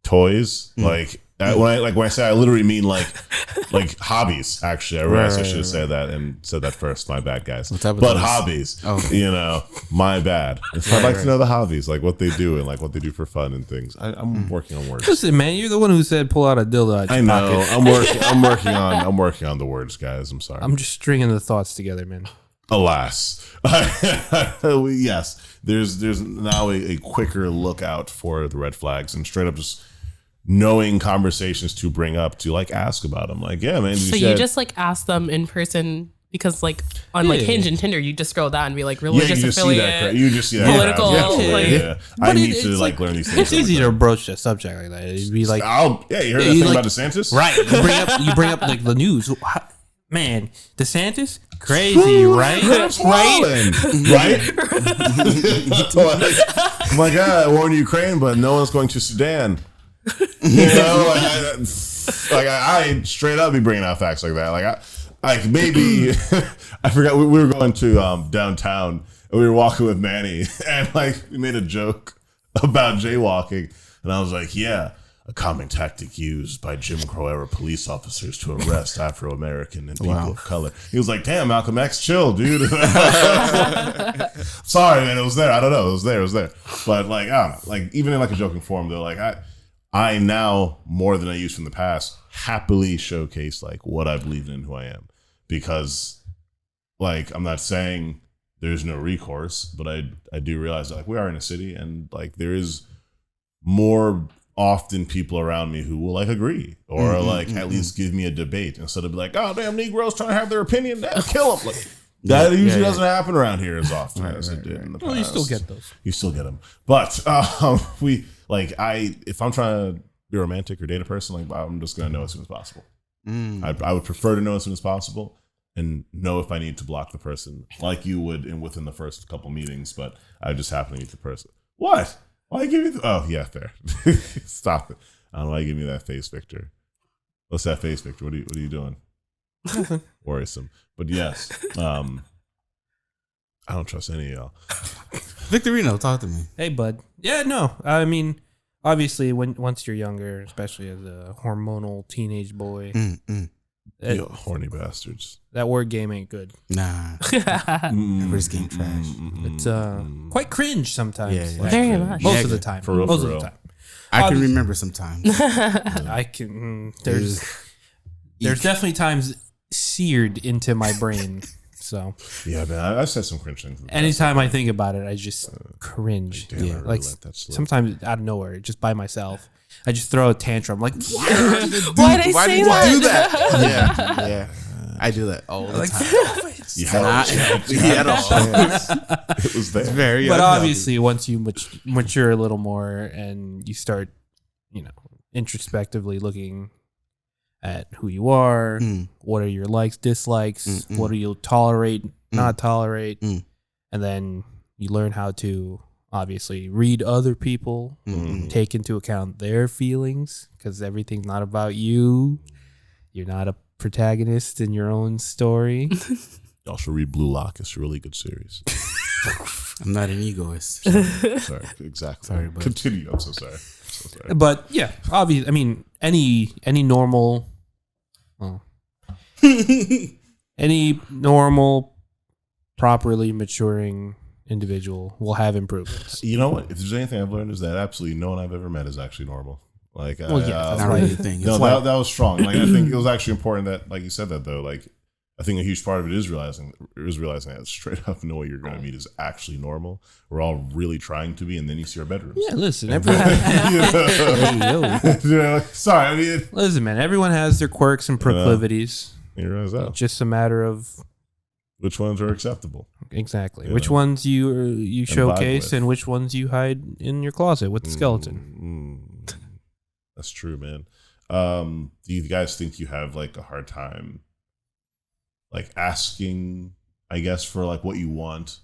toys. Like when I say I literally mean like hobbies. Actually, I realized I should have said that and said that first. My bad, guys. type of But toys? hobbies. Oh. You know, my bad. I'd like to know the hobbies, like what they do and like what they do for fun and things. I'm working on words. Listen, man, you're the one who said pull out a dildo out I your know. pocket. I'm working on the words, guys. I'm sorry. I'm just stringing the thoughts together, man. Alas, yes. There's now a quicker look out for the red flags and straight up just knowing conversations to bring up to like ask about them. Like, yeah, man. So you just like ask them in person, because like on like Yeah. Hinge and Tinder, you just scroll down and be like yeah, religious you just see that. affiliate. You just see that. political, crowd. like- I But need it's to like like- learn these things. It's easy to broach a subject like that. It'd be like, You heard that you thing like- about DeSantis? right? You bring up like the news. Man, DeSantis, crazy, right? Right? My God, I warned Ukraine, but no one's going to Sudan. You know, I straight up be bringing out facts like that. Maybe I forgot we were going to downtown and we were walking with Manny and like we made a joke about jaywalking and I was like, yeah, a common tactic used by Jim Crow era police officers to arrest Afro-American and people of color. He was like, damn, Malcolm X, chill, dude. Sorry, man, it was there. I don't know. It was there. But like, I don't know. Like, even in like a joking form, though, like I now, more than I used from the past, happily showcase like what I believe in and who I am. Because like, I'm not saying there's no recourse, but I do realize that like we are in a city and like there is more often people around me who will like agree or at least give me a debate instead of be like, oh damn, Negroes trying to have their opinion, kill them. Like, that usually doesn't happen around here as often as it did in the past. Well, you still get those. You still get them, but if I'm trying to be romantic or date a person, like I'm just gonna know as soon as possible. I would prefer to know as soon as possible and know if I need to block the person, like you would within the first couple meetings. But I just happen to meet the person. What? Why give me? Oh yeah, fair. Stop it. I don't know why you give me that face, Victor. What's that face, Victor? What are you doing? Worrisome. But yes, I don't trust any of y'all. Victorino, talk to me. Hey, bud. Yeah, no. I mean, obviously, once you're younger, especially as a hormonal teenage boy, You horny bastards. that word game ain't good. Nah, first game trash. It's quite cringe sometimes. Yeah, Like, Very much. most Yeah, of the good. time. For real, most for of real. the time. I can remember sometimes. I can. There's definitely times seared into my brain. So Yeah, man. I've said some cringe things. anytime I think about it, I just cringe. Damn, I really Like let that slip. sometimes out of nowhere, just by myself, I just throw a tantrum. Like, Why'd I Why say did you that? do that? Yeah. I do that all the time. You had Not a chance. healthy at all. It was there. Very but unhealthy. obviously, once you mature a little more and you start, introspectively looking at who you are, what are your likes, dislikes, what do you tolerate, not tolerate, and then you learn how to obviously read other people, take into account their feelings, because everything's not about you. You're not a protagonist in your own story. Y'all should read Blue Lock. It's a really good series. I'm not an egoist. Sorry, exactly. Sorry, but- Continue. I'm so sorry. But yeah, obviously, I mean, any normal, any normal, properly maturing individual will have improvements. You know what? If there's anything I've learned is that absolutely no one I've ever met is actually normal. Like, Well, yeah, that's Not right. really a thing. no, It's like- that was strong. Like, I think it was actually important that, like you said that though. Like, I think a huge part of it is realizing that straight up, no way you're going to meet is actually normal. We're all really trying to be, and then you see our bedrooms. Yeah, listen, everyone. Sorry, I mean, Listen, man, everyone has their quirks and proclivities. you realize that. It's just a matter of Which ones are acceptable? exactly Yeah. which ones you showcase with. and which ones you hide in your closet with the skeleton. That's true, man. Do you guys think you have like a hard time like asking, I guess, for like what you want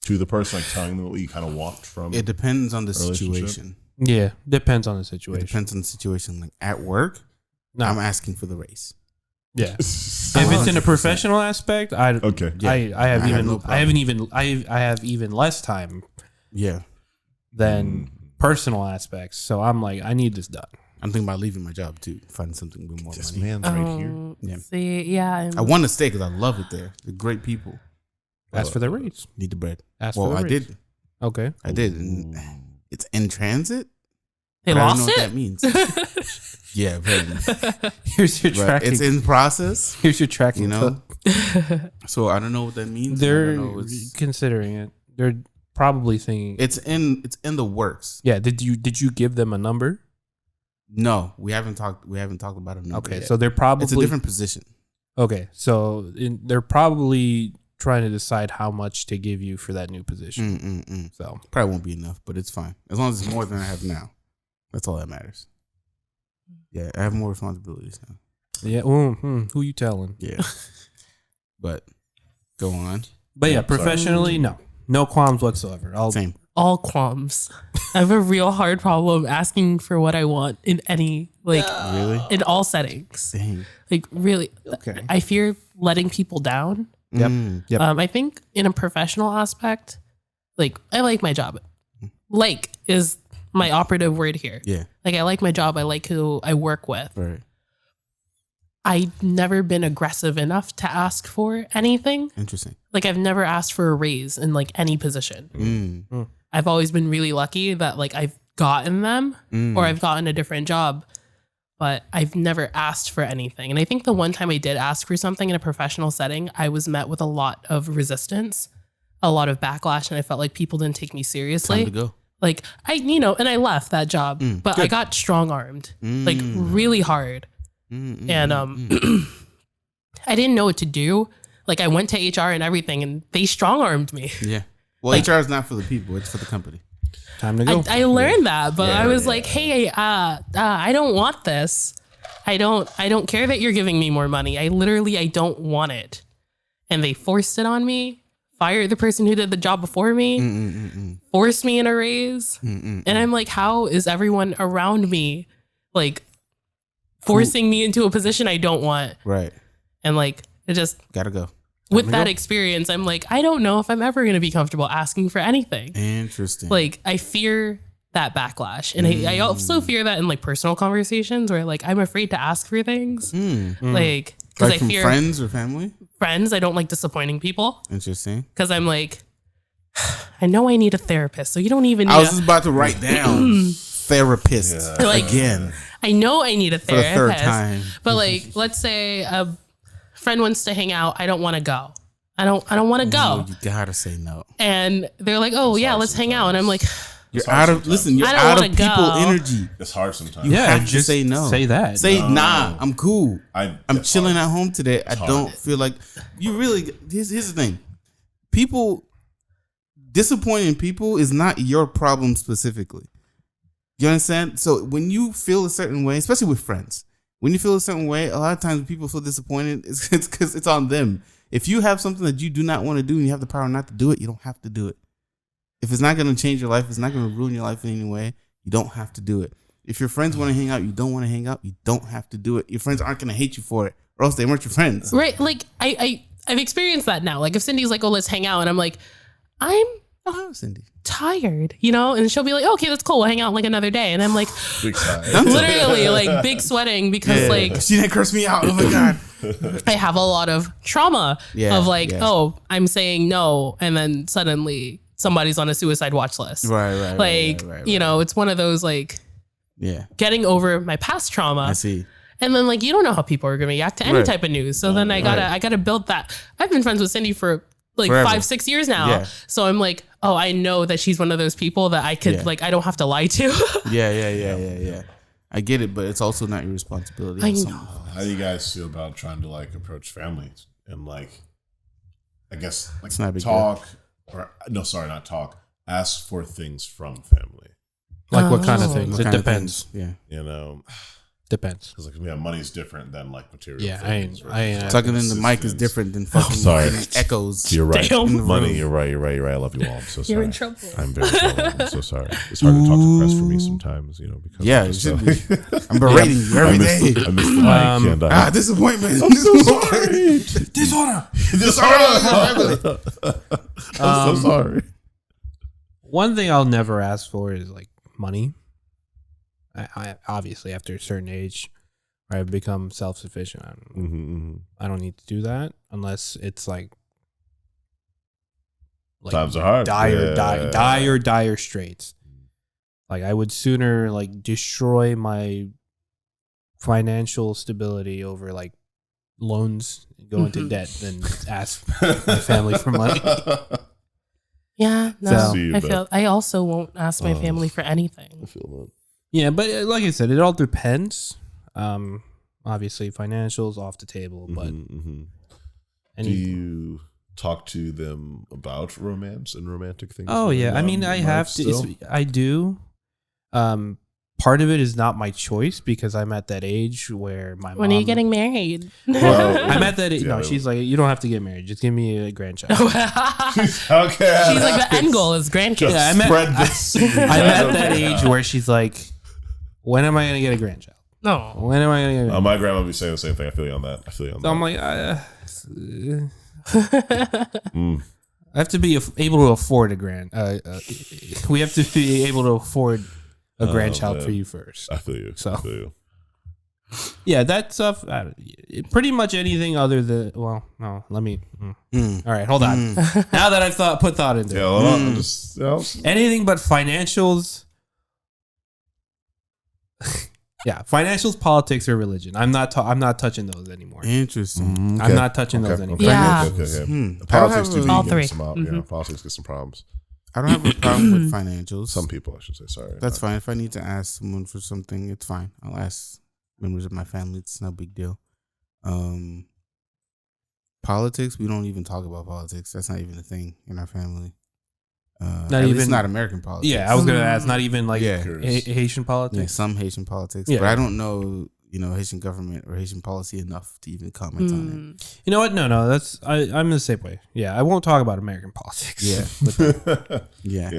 to the person, like telling them what you kind of want from It depends on the Relationship? situation. Yeah, depends on the It situation. depends on the situation. Like at work, No. I'm asking for the raise. Yeah, if it's in a professional aspect, Okay. I have I have even no I have even less time Yeah. than personal aspects. So I'm like, I need this done. I'm thinking about leaving my job too, finding something with more This money. man's right here. Yeah. See, yeah. I want to stay because I love it there. They're great people. Ask for the raise. Need the bread. Ask Well, for the I raise. did. Okay. I did. And it's in transit. They but I lost don't know what it? that means. Yeah, apparently. Here's your But tracking. it's in process, Here's your tracking. you know? code. So I don't know what that means. I They're don't know. It's considering it. They're probably thinking. it's in the works. Yeah. Did you give them a number? No, we haven't talked about it. Okay. Yet. So they're probably it's a different position. Okay. So they're probably trying to decide how much to give you for that new position. So Probably won't be enough, but it's fine as long as it's more than I have now. That's all that matters. Yeah, I have more responsibilities now. yeah. Who you telling? Yeah, but go on. But yeah, Yeah, sorry. professionally, no qualms whatsoever. Same. All qualms. I have a real hard problem asking for what I want in any, Really? in all settings. Dang. Like, really. Okay. I fear letting people down. Yep. Yep. I think in a professional aspect, like, I like my job. Like is my operative word here. Yeah. Like, I like my job. I like who I work with. Right. I've never been aggressive enough to ask for anything. Interesting. Like, I've never asked for a raise in like any position. I've always been really lucky that like I've gotten them or I've gotten a different job, but I've never asked for anything. And I think the one time I did ask for something in a professional setting, I was met with a lot of resistance, a lot of backlash, and I felt like people didn't take me seriously. Time to go. Like and I left that job, but I got strong armed, like really hard. And I didn't know what to do. Like, I went to HR and everything, and they strong armed me. Yeah. Well, HR is not for the people; it's for the company. Time to go. I learned that, but Yeah, I was yeah. like, hey, I don't want this. I don't care that you're giving me more money. I don't want it. And they forced it on me, fired the person who did the job before me, forced me in a raise. And I'm like, how is everyone around me like forcing me into a position I don't want? Right. And like, it just, Gotta go. with that experience, I'm like, I don't know if I'm ever going to be comfortable asking for anything. Interesting. Like, I fear that backlash. And I also fear that in like personal conversations where like I'm afraid to ask for things. Like, because I from fear friends or family? friends. I don't like disappointing people Interesting. because I'm like, I know I need a therapist. So you don't even need I was just about to write down therapist again. I know I need a For the third therapist. time. But like, let's say a friend wants to hang out. I don't want to go. I don't want to go. No, you gotta say no. And they're like, oh yeah, let's hang out. And I'm like, You're out of you're I don't out of wanna people go. energy. It's hard sometimes. You have to just say no. Say that. Say nah. I'm cool. I'm it's chilling hard. at home today. I don't feel like you really. Here's the thing. People disappointing people is not your problem specifically. You understand? So when you feel a certain way, especially with friends, when you feel a certain way, a lot of times when people feel disappointed, it's because it's on them. If you have something that you do not want to do and you have the power not to do it, you don't have to do it. If it's not going to change your life, it's not going to ruin your life in any way, you don't have to do it. If your friends want to hang out, you don't want to hang out, you don't have to do it. Your friends aren't going to hate you for it, or else they weren't your friends. right. Like I've experienced that now. Like if Cindy's like, oh, let's hang out. And I'm like, I'm Cindy. tired, you know? And she'll be like, okay, that's cool. We'll hang out like another day. And I'm like, Big time. literally like big sweating because like She didn't curse me out. Oh my God. I have a lot of trauma Yeah, of like, yeah. oh, I'm saying no. And then suddenly somebody's on a suicide watch list. Right. Like, you know, it's one of those like Yeah. getting over my past trauma. I see. And then like, you don't know how people are going to react to any Right. type of news. So then I gotta build that. I've been friends with Cindy for like Forever. 5-6 years now. Yeah. So I'm like, oh, I know that she's one of those people that I could Yeah. like, I don't have to lie to. Yeah. I get it, but it's also not your responsibility. I It's know. something- How do you guys feel about trying to like approach families and like, I guess like It's not a big talk or no, sorry, not talk. Ask for things from family. Like what kind of Oh. things? What It kind of depends. things? Yeah. You know, Depends. because like money's different than like material. Yeah, things, I ain't- Tucking in the mic is assistance. different than fucking sorry. echoes. You're right. Damn. Money. You're right. I love you all. I'm so sorry. You're in trouble. I'm very trouble. I'm so sorry. It's hard to talk to press for me sometimes, you know, because Yeah, I'm it just should so- be. I'm berating you every day. I missed the mic and Disappointment. I'm so sorry. Dishonor. I'm so sorry. One thing I'll never ask for is like money. I obviously after a certain age, where I've become self-sufficient. I don't need to do that unless it's like Times are hard. dire straits. Like I would sooner like destroy my financial stability over like loans, go into debt than ask my family for money. Yeah, no, So- See you, I also won't ask my family for anything. I feel that. Yeah, but like I said, it all depends. Obviously, financials off the table, but Do any, you talk to them about romance and romantic things? oh yeah, I mean, I have to. I do. Part of it is not my choice because I'm at that age where my When mom. are you getting married? Well, I'm at that age. Yeah. No, she's like, you don't have to get married. Just give me a grandchild. okay. She's like, the end goal is grandkids. Yeah, Spread the seed. I'm at that age where she's like, when am I gonna get a grandchild? No. When am I gonna get? My grandma would be saying the same thing. I feel you on that. So I'm like, I have to be able to afford a we have to be able to afford a grandchild man. for you first. I feel you. So- I feel you. Yeah, that stuff. Pretty much anything other than. Well, no. Let me. All right, hold on. Now that I've put thought into Yeah, it, hold on. Just, you know, anything but financials. Yeah, financials, politics, or religion. I'm not touching those anymore. Interesting. I'm not touching those anymore. Yeah. Okay. I Politics don't have do All get three. some out. Yeah, politics get some problems. I don't have a problem with financials. Some people, I should say. Sorry. That's fine. If I need to ask someone for something, it's fine. I'll ask members of my family. It's no big deal. Politics, we don't even talk about politics. That's not even a thing in our family. Not at least even- not American politics. Yeah, I was gonna ask. Not even like Yeah. Haitian Yeah, politics. some Haitian politics, Yeah. but I don't know, Haitian government or Haitian policy enough to even comment on it. You know what? No. That's I'm the same way. Yeah, I won't talk about American politics. Yeah, yeah.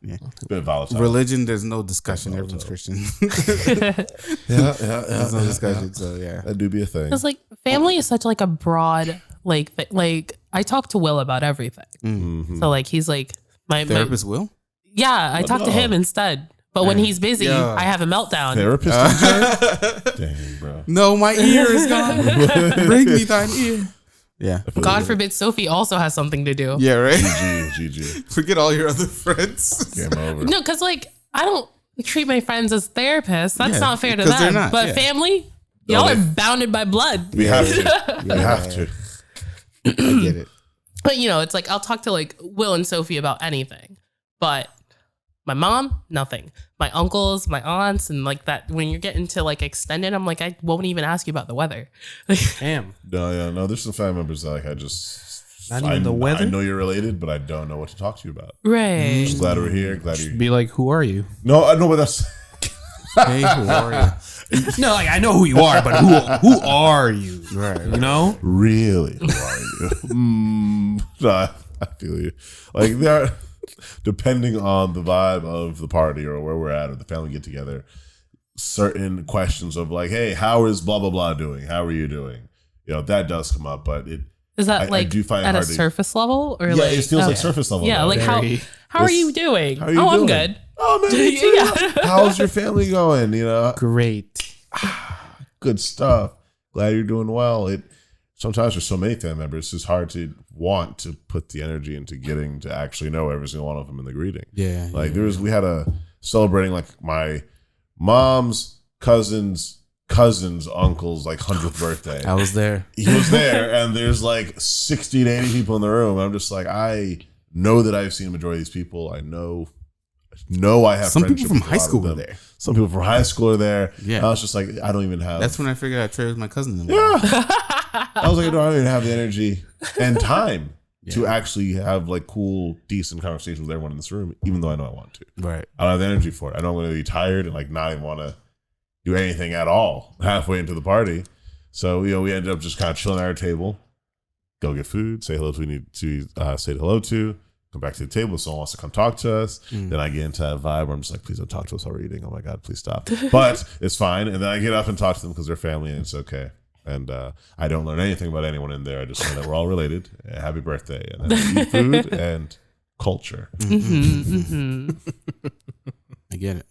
yeah. It's been volatile. Religion, there's no discussion. Everyone's Christian. Yeah. There's no discussion. So yeah, That do be a thing. Because like family is such like a broad like I talk to Will about everything. Mm-hmm. So like he's like my Therapist Will? Yeah, I talk to him instead. But when he's busy, I have a meltdown. Therapist? Dang, bro. No, my ear is gone. Bring me thine ear. Yeah. God forbid Sophie also has something to do. Yeah, right? GG. Forget all your other friends. Game over. No, because like I don't treat my friends as therapists. That's not fair to 'cause they're them. not, But yeah. family, y'all are bounded by blood. We have to. We have to. I get it. But you know, it's like I'll talk to like Will and Sophie about anything. But my mom, nothing. My uncles, my aunts, and like that. When you're getting to like extended, I'm like, I won't even ask you about the weather. Damn. No. There's some family members that like I just Not even the weather? I know you're related, but I don't know what to talk to you about. Right. Just glad we're here. Glad you. Be like, who are you? No, I know, but that's. Hey, who are you? No, like I know who you are, but who are you? Right. You know? Really? Who are you? No, I feel you. Like there, depending on the vibe of the party or where we're at or the family get together, certain questions of like, hey, how is blah blah blah doing? How are you doing? You know, that does come up, but it. Is that I like do find it at a hard to- surface level or Yeah, like it feels like okay. surface level. Yeah, now. like Very- how are you doing? How are you I'm doing? good. Oh man, me too. Yeah. How's your family going? You know, Great. good stuff. Glad you're doing well. It sometimes for so many family members, it's just hard to want to put the energy into getting to actually know every single one of them in the greeting. Yeah. Like we had a celebrating like my mom's cousin's uncle's like 100th birthday. I was there. He was there, and there's like 60 to 80 people in the room. I'm just like, I know that I've seen the majority of these people. I know I have Some friendship people from with a high lot of school were them. there. Some people from high school are there. Yeah. I was just like, I don't even have. That's when I figured out Trey was my cousin. Yeah. I was like, I don't even have the energy and time to actually have like cool, decent conversations with everyone in this room, even though I know I want to. Right. I don't have the energy for it. I know I'm going to be tired and like not even want to do anything at all halfway into the party. So, you know, we ended up just kind of chilling at our table, go get food, say hello to who we need to say hello to, come back to the table if someone wants to come talk to us. Then I get into that vibe where I'm just like, please don't talk to us while we're eating. Oh my God, please stop. But it's fine. And then I get up and talk to them because they're family and it's okay. And I don't learn anything about anyone in there. I just know that we're all related. Happy birthday. And then we eat food and culture. I get it.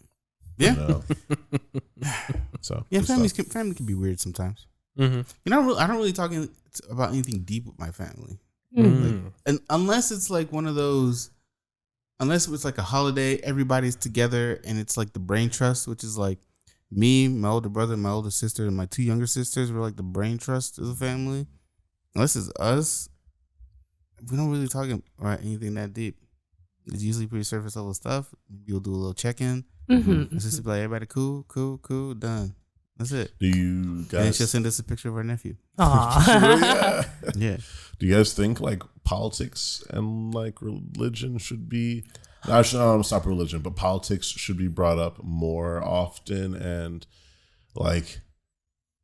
Yeah. You know? So Yeah, good family stuff. can be weird sometimes. Mm-hmm. You know, I don't really talk about anything deep with my family. And unless it's like one of those, unless it's like a holiday, everybody's together and it's like the brain trust, which is like me, my older brother, my older sister, and my two younger sisters were like the brain trust of the family. Unless it's us, we don't really talk about anything that deep. It's usually pretty surface level stuff. Maybe we'll do a little check in. My sister be like, everybody cool, done. That's it. Do you And guys? she'll send us a picture of our nephew. Aw. Yeah. Do you guys think like politics and like religion should be? I should stop religion, but politics should be brought up more often. And like,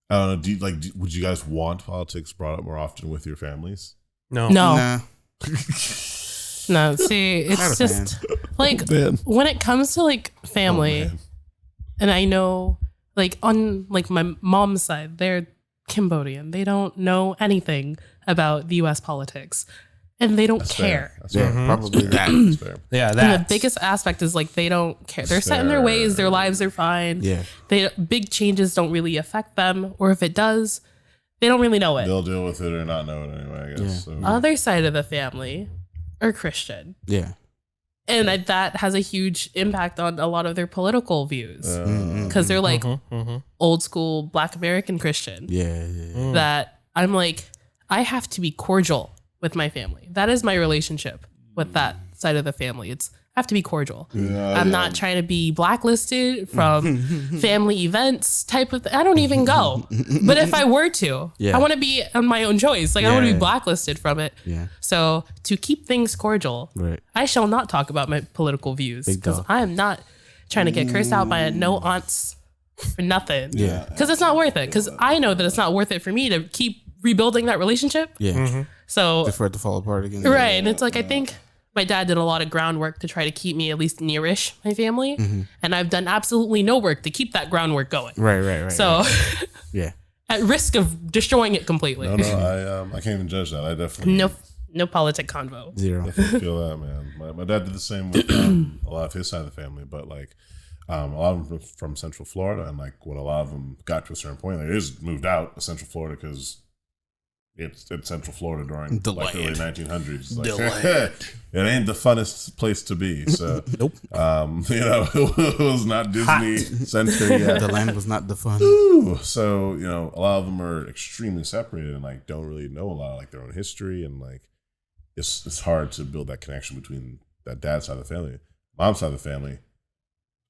I don't know. Would you guys want politics brought up more often with your families? No. No. Nah. No, see, Not it's a just like Man. when it comes to like family, man. and I know like on like my mom's side, they're Cambodian. They don't know anything about the US politics and they don't That's care. fair. That's Yeah, fair. probably that. That's fair. Yeah, And that the biggest aspect is like they don't care. They're set in their ways, their lives are fine. Yeah. Big changes don't really affect them, or if it does, they don't really know it. They'll deal with it or not know it anyway, I guess. Yeah. So. Other side of the family are Christian. Yeah. And that has a huge impact on a lot of their political views because they're like old school Black American Christian. Yeah. That I'm like, I have to be cordial with my family. That is my relationship with that side of the family. I have to be cordial. I'm not trying to be blacklisted from family events type of I don't even go. But if I were to, Yeah. I want to be on my own choice. Like I want to Yeah. be blacklisted from it. Yeah. So to keep things cordial, Right. I shall not talk about my political views Big because dog. I am not trying to get cursed out by no aunts for nothing. Yeah. Because it's not worth it. Because I know that it's not worth it for me to keep rebuilding that relationship. Yeah. So, For it to fall apart again. right. And it's like, I think my dad did a lot of groundwork to try to keep me at least nearish my family. And I've done absolutely no work to keep that groundwork going. Right. So, Yeah. at risk of destroying it completely. No, I can't even judge that. I definitely No politic convo. Zero. I feel that, man. My dad did the same with a lot of his side of the family, but like a lot of them from Central Florida, and like when a lot of them got to a certain point, they just moved out of Central Florida because it's Central Florida during The like the early land. 1900s. The Like, land. it ain't the funnest place to be. So Nope. you know, it was not Disney center yet. The land was not the fun. Ooh, so you know, a lot of them are extremely separated and like don't really know a lot of like their own history, and like it's hard to build that connection between that dad's side of the family, mom's side of the family.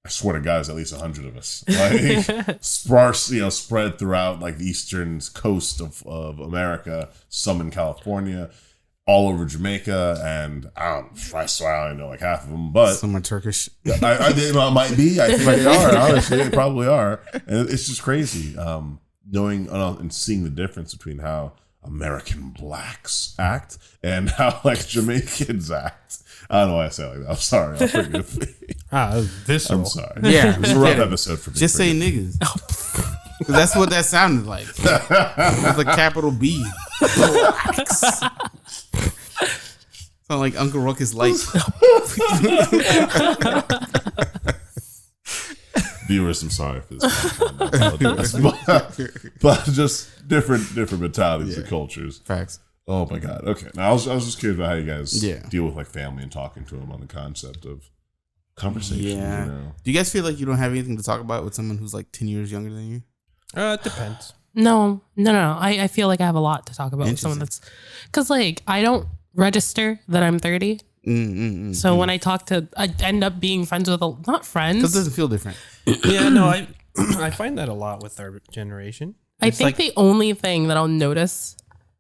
I swear to God, there's at least 100 of us, like sparse, you know, spread throughout like the eastern coast of America, some in California, all over Jamaica, and I swear I only know like half of them, but Some are Turkish. they might be. I think they are. Honestly, they probably are, and it's just crazy knowing and seeing the difference between how American blacks act and how like Jamaicans act. I don't know why I say it like that. I'm sorry. I'll forgive me. Visceral. I'm sorry. Yeah, It was a rough yeah. episode for me. Just say niggas. 'Cause that's what that sounded like. With a capital B. Sound like Uncle Ruckus Light. Viewers, I'm sorry for this. but just different mentalities and cultures. Facts. Oh my God. Okay. Now I was just curious about how you guys Yeah. deal with like family and talking to them on the concept of conversation. Yeah. You know? Do you guys feel like you don't have anything to talk about with someone who's like 10 years younger than you? It depends. No. I feel like I have a lot to talk about with someone that's, because like I don't register that I'm 30. So when I talk to, I end up being friends with not friends. Because it doesn't feel different. Yeah, no, I find that a lot with our generation. I It's think like, the only thing that I'll notice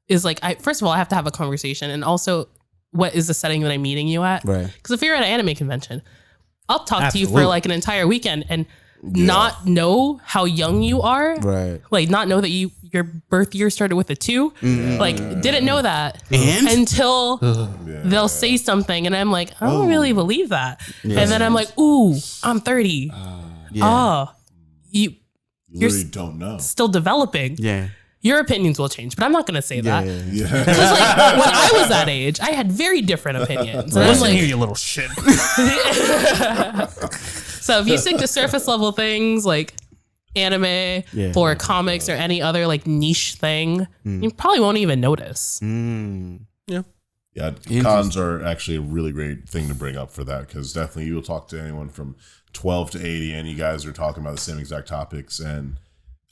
is like, first of all, I have to have a conversation, and also, what is the setting that I'm meeting you at? Right. Because if you're at an anime convention, I'll talk to you Absolutely. for like an entire weekend and not know how young you are. Right. Like not know that your birth year started with a 2. Like didn't know that And? until they'll say something, and I'm like, I don't really believe that. And then I'm like, ooh, I'm 30. Yeah. You You really don't know. still developing. Yeah. Your opinions will change, but I'm not going to say that. Yeah. Yeah. Because like when I was that age, I had very different opinions. And I'm listen like, here, you little shit. so if you stick to surface level things like anime or comics or any other like niche thing, you probably won't even notice. Yeah, cons are actually a really great thing to bring up for that, because definitely you will talk to anyone from 12 to 80 and you guys are talking about the same exact topics and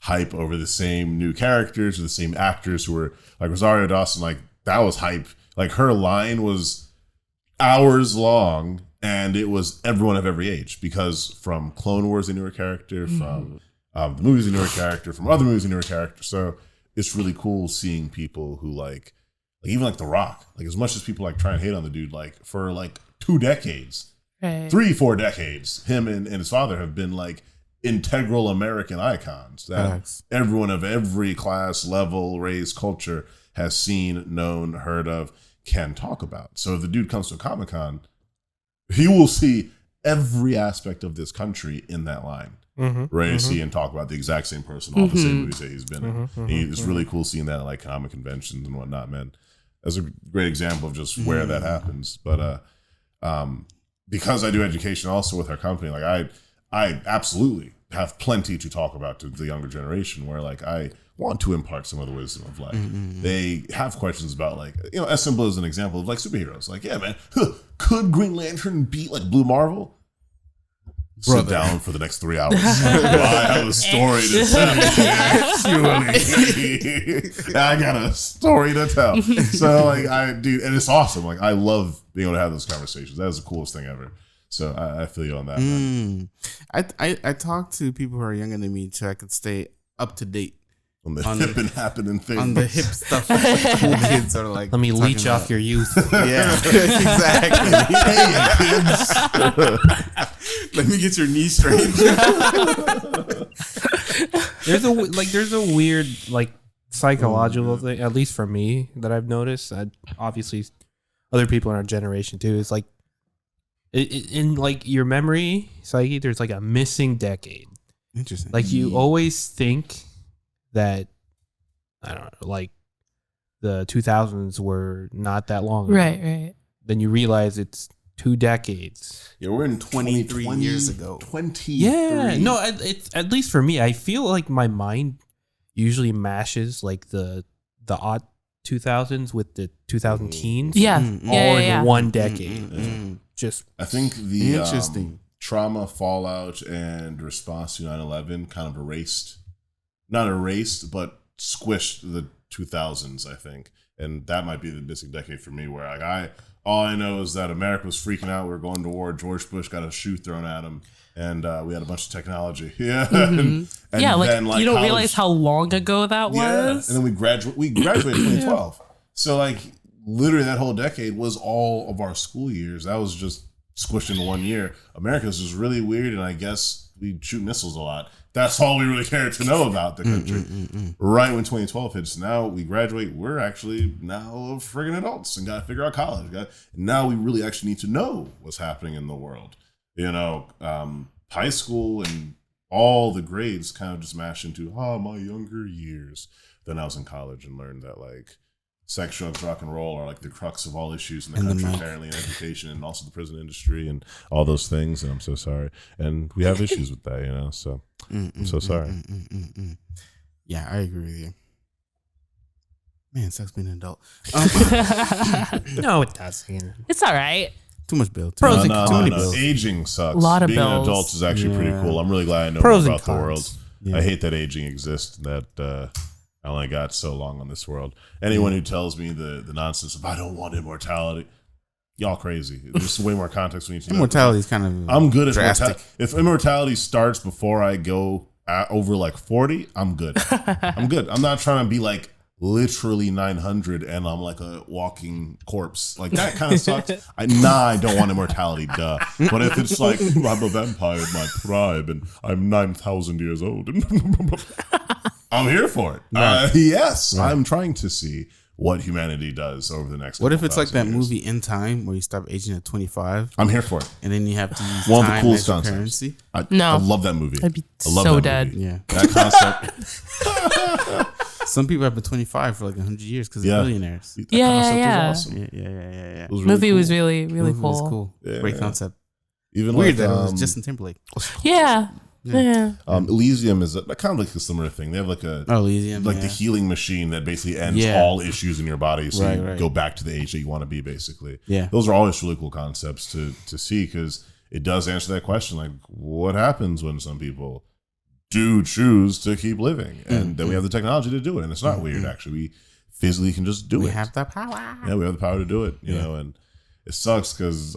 hype over the same new characters or the same actors who were like Rosario Dawson. Like that was hype. Like her line was hours long and it was everyone of every age, because from Clone Wars they knew her character, from the movies they knew her character, from other movies they knew her character. So it's really cool seeing people who like even like The Rock, like as much as people like try and hate on the dude, like for like 2 decades, Right. 3-4 decades, him and his father have been like integral American icons that Facts. everyone of every class, level, race, culture has seen, known, heard of, can talk about. So if the dude comes to a Comic-Con, he will see every aspect of this country in that line. Ready to see and talk about the exact same person, all the same movies that he's been in. And it's really cool seeing that at like comic conventions and whatnot, man. That's a great example of just where that happens. But because I do education also with our company, like I absolutely have plenty to talk about to the younger generation, where like I want to impart some of the wisdom of life. They have questions about like, you know, as simple as an example of like superheroes. Like, yeah, man, could Green Lantern beat like Blue Marvel? Sit down for the next 3 hours. I have a story to tell. I got a story to tell. So like and it's awesome. Like I love being able to have those conversations. That is the coolest thing ever. So I feel you on that. Man. I talk to people who are younger than me so I could stay up to date On the hip and happening thing. on the hip stuff that cool kids are like. Let me talking leech off about. your youth. Yeah, exactly. Let me get your knee straight. There's a weird like psychological thing, at least for me, that I've noticed. Obviously, other people in our generation too. It's like in like your memory psyche, there's like a missing decade. Interesting. Like you always think that, I don't know, like the 2000s were not that long ago. Right. Then you realize it's 2 decades. Yeah, we're in 23 years ago. 20. Yeah, no, it's at least for me. I feel like my mind usually mashes like the odd 2000s with the 2000 teens. Yeah. all in one decade. Just I think the Interesting. trauma, fallout, and response to 9/11 kind of not erased, but squished the 2000s, I think. And that might be the missing decade for me, where like all I know is that America was freaking out. We were going to war. George Bush got a shoe thrown at him, and we had a bunch of technology. Yeah, and Yeah, then, you don't realize how long ago that was. and then we graduated 2012. So like literally that whole decade was all of our school years. That was just squished in 1 year. America's just really weird, and I guess we shoot missiles a lot. That's all we really care to know about the country. Right when 2012 hits, now we graduate, we're actually now friggin' adults and got to figure out college. Now we really actually need to know what's happening in the world. High school and all the grades kind of just mash into, my younger years. Then I was in college and learned that like sex, drugs, rock and roll are like the crux of all issues in the country, apparently, in education and also the prison industry and all those things. And I'm so sorry. And we have issues with that, so I'm so sorry. Yeah, I agree with you. Man, it sucks being an adult. no, it doesn't. It's all right. Too much bill. Pros and too cons. many bills. Aging sucks. A lot of Being an bills. adult is actually pretty cool. I'm really glad I know Pros more and about the cons. world. Yeah. I hate that aging exists, that I only got so long on this world. Anyone who tells me the nonsense of I don't want immortality, y'all crazy. There's way more context we need to know. Immortality is kind of I'm good at drastic. mortality. If immortality starts before I go over like 40, I'm good. I'm good. I'm not trying to be like literally 900 and I'm like a walking corpse. Like that kind of sucks. I don't want immortality, duh. But if it's like I'm a vampire in my prime and I'm 9,000 years old, I'm here for it. Yes, right. I'm trying to see what humanity does over the next. What if it's like that years. movie In Time where you stop aging at 25? I'm here for it. And then you have to use one of the time coolest as your concepts. currency. I love that movie. I'd be I love so that dead. movie. Yeah. That concept. Some people have been 25 for like 100 years because they're billionaires. That Yeah, concept yeah. was awesome. Yeah. It was really Movie cool. was really, really Movie cool. was cool. Yeah. Great concept. Even Weird like, that it was Justin Timberlake. Yeah. Elysium is kind of like a similar thing. They have like Elysium, the healing machine that basically ends all issues in your body, so you go back to the age that you want to be. Basically, those are always really cool concepts to see because it does answer that question: like, what happens when some people do choose to keep living, and then we have the technology to do it, and it's not weird. Actually, we physically can just do it. We have the power. Yeah, we have the power to do it. You know, and it sucks because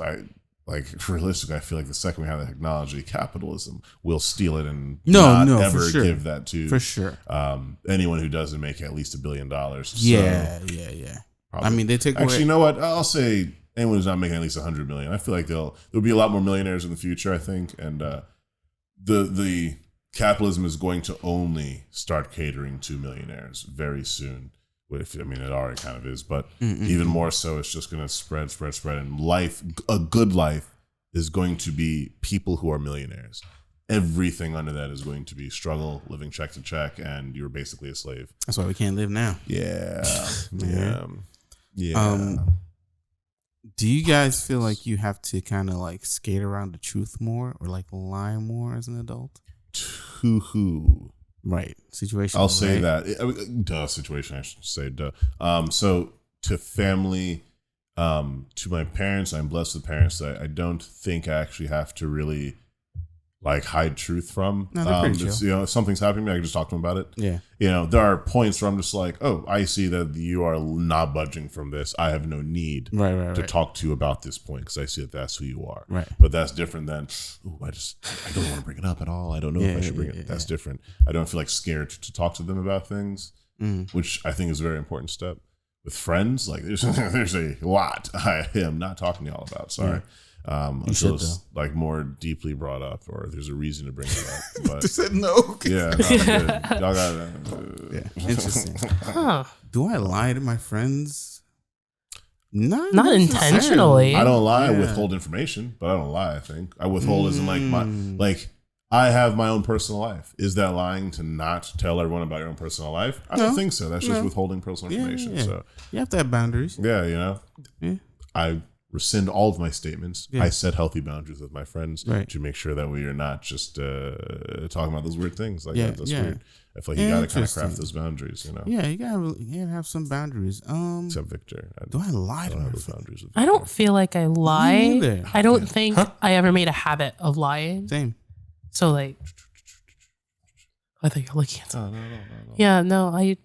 realistically, I feel like the second we have the technology, capitalism will steal it and not ever give that to anyone who doesn't make at least $1 billion. Yeah. Probably. I mean, they take actually, you know what? I'll say anyone who's not making at least 100 million. I feel like there'll be a lot more millionaires in the future. I think, and the capitalism is going to only start catering to millionaires very soon. It already kind of is, but even more so, it's just going to spread. And a good life is going to be people who are millionaires. Everything under that is going to be struggle, living check to check, and you're basically a slave. That's why we can't live now. Yeah. Do you guys feel like you have to kind of like skate around the truth more or like lie more as an adult? To who? Right. Situation. I'll say that. Situation, I should say. So to family, to my parents, I'm blessed with parents that I don't think I actually have to really like hide truth from. No, they're pretty chill. If something's happening to me, I can just talk to them about it. Yeah. There are points where I'm just like, oh, I see that you are not budging from this. I have no need to talk to you about this point because I see that that's who you are. Right. But that's different than, I don't want to bring it up at all. I don't know if I should bring it. That's different. I don't feel like scared to talk to them about things, which I think is a very important step. With friends, like there's a lot I am not talking to y'all about. Sorry. Until it's like more deeply brought up or there's a reason to bring it up. But I said no. Yeah, no, y'all got interesting. Do I lie to my friends? Not intentionally. I don't lie. I withhold information, but I don't lie. I think I withhold as in like I have my own personal life. Is that lying to not tell everyone about your own personal life? I don't think so. That's just withholding personal information. So you have to have boundaries. Yeah, I rescind all of my statements. I set healthy boundaries with my friends to make sure that we are not just talking about those weird things. Like that's weird. I feel like you gotta kind of craft those boundaries, Yeah, you gotta have some boundaries. Except Victor. Do I lie to have my those friends? boundaries with I don't feel like I lie. I don't think I ever made a habit of lying. Same. So like, I think you're looking at something. No. Yeah, no, I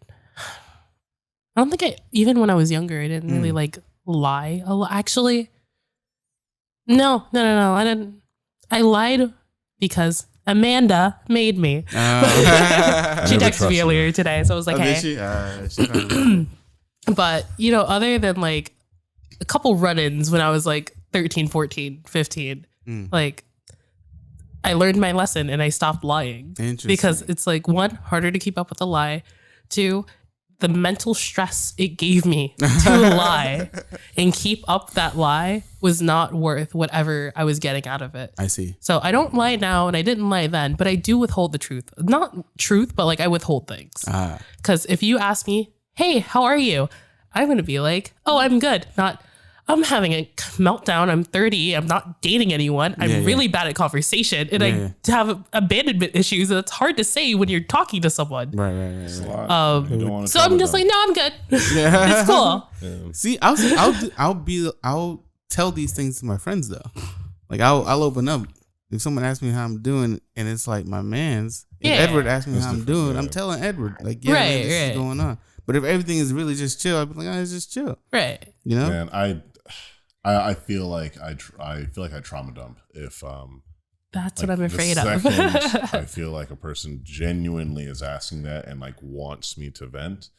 don't think even when I was younger, I didn't really like lie. Actually, no, I didn't. I lied because Amanda made me. She texted me earlier today, so I was like, hey. But, other than like a couple run-ins when I was like 13, 14, 15, like I learned my lesson and I stopped lying. Because it's like, one, harder to keep up with a lie. Two, the mental stress it gave me to lie and keep up that lie was not worth whatever I was getting out of it. I see. So I don't lie now and I didn't lie then, but I do withhold the truth. Not truth, but like I withhold things. Because if you ask me, hey, how are you? I'm going to be like, oh, I'm good. Not, I'm having a meltdown. I'm 30. I'm not dating anyone. I'm really bad at conversation. And I have abandonment issues. And it's hard to say when you're talking to someone. Right. So I'm just like, no, I'm good. It's cool. See, I'll tell these things to my friends though. Like I'll open up if someone asks me how I'm doing, and it's like my man's. If Edward asks me how I'm doing, I'm telling Edward like, man, this is going on. But if everything is really just chill, I'd be like, oh, it's just chill. Right. Man, I feel like I trauma dump if that's what I'm afraid of. I feel like a person genuinely is asking that and like wants me to vent.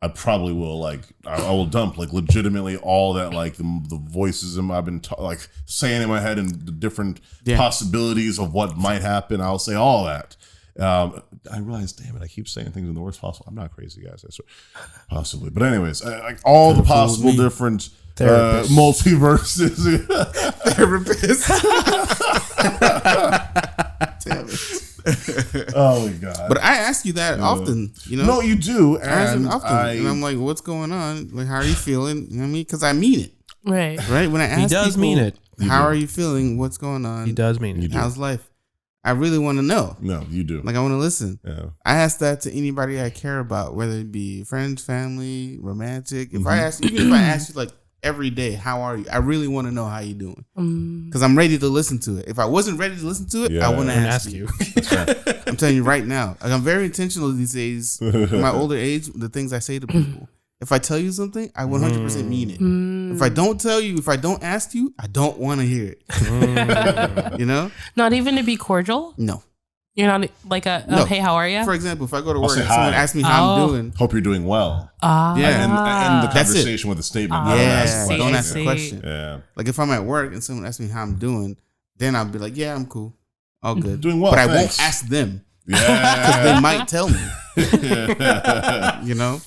I probably will I will dump like legitimately all that like the voices I've been like saying in my head and the different possibilities of what might happen. I'll say all that. I realized, damn it, I keep saying things in the worst possible. I'm not crazy, guys. I swear. Possibly. But anyways, like all the possible different multiverses. Therapist. Damn it. Oh my God. But I ask you that often, No, you do. I ask you often. And I'm like, what's going on? Like, how are you feeling? You know what I mean? Because I mean it. Right. When I ask he does people, mean it. How are you feeling? What's going on? He does mean it. How's life? I really want to know. No, you do. Like, I want to listen. Yeah. I ask that to anybody I care about, whether it be friends, family, romantic. If I ask you like every day, how are you? I really want to know how you doing. Because I'm ready to listen to it. If I wasn't ready to listen to it, I wouldn't ask you. I'm telling you right now. Like, I'm very intentional these days. In my older age, the things I say to people. If I tell you something, I 100% mean it. If I don't tell you, if I don't ask you, I don't want to hear it. Not even to be cordial? No. You're not like hey, how are you? For example, if I go to work and someone asks me how I'm doing. Hope you're doing well. Yeah. And the conversation with a statement. Don't ask a question. Yeah. Like if I'm at work and someone asks me how I'm doing, then I'll be like, yeah, I'm cool. All good. Doing well, but thanks. I won't ask them. Yeah. Because they might tell me. Oh,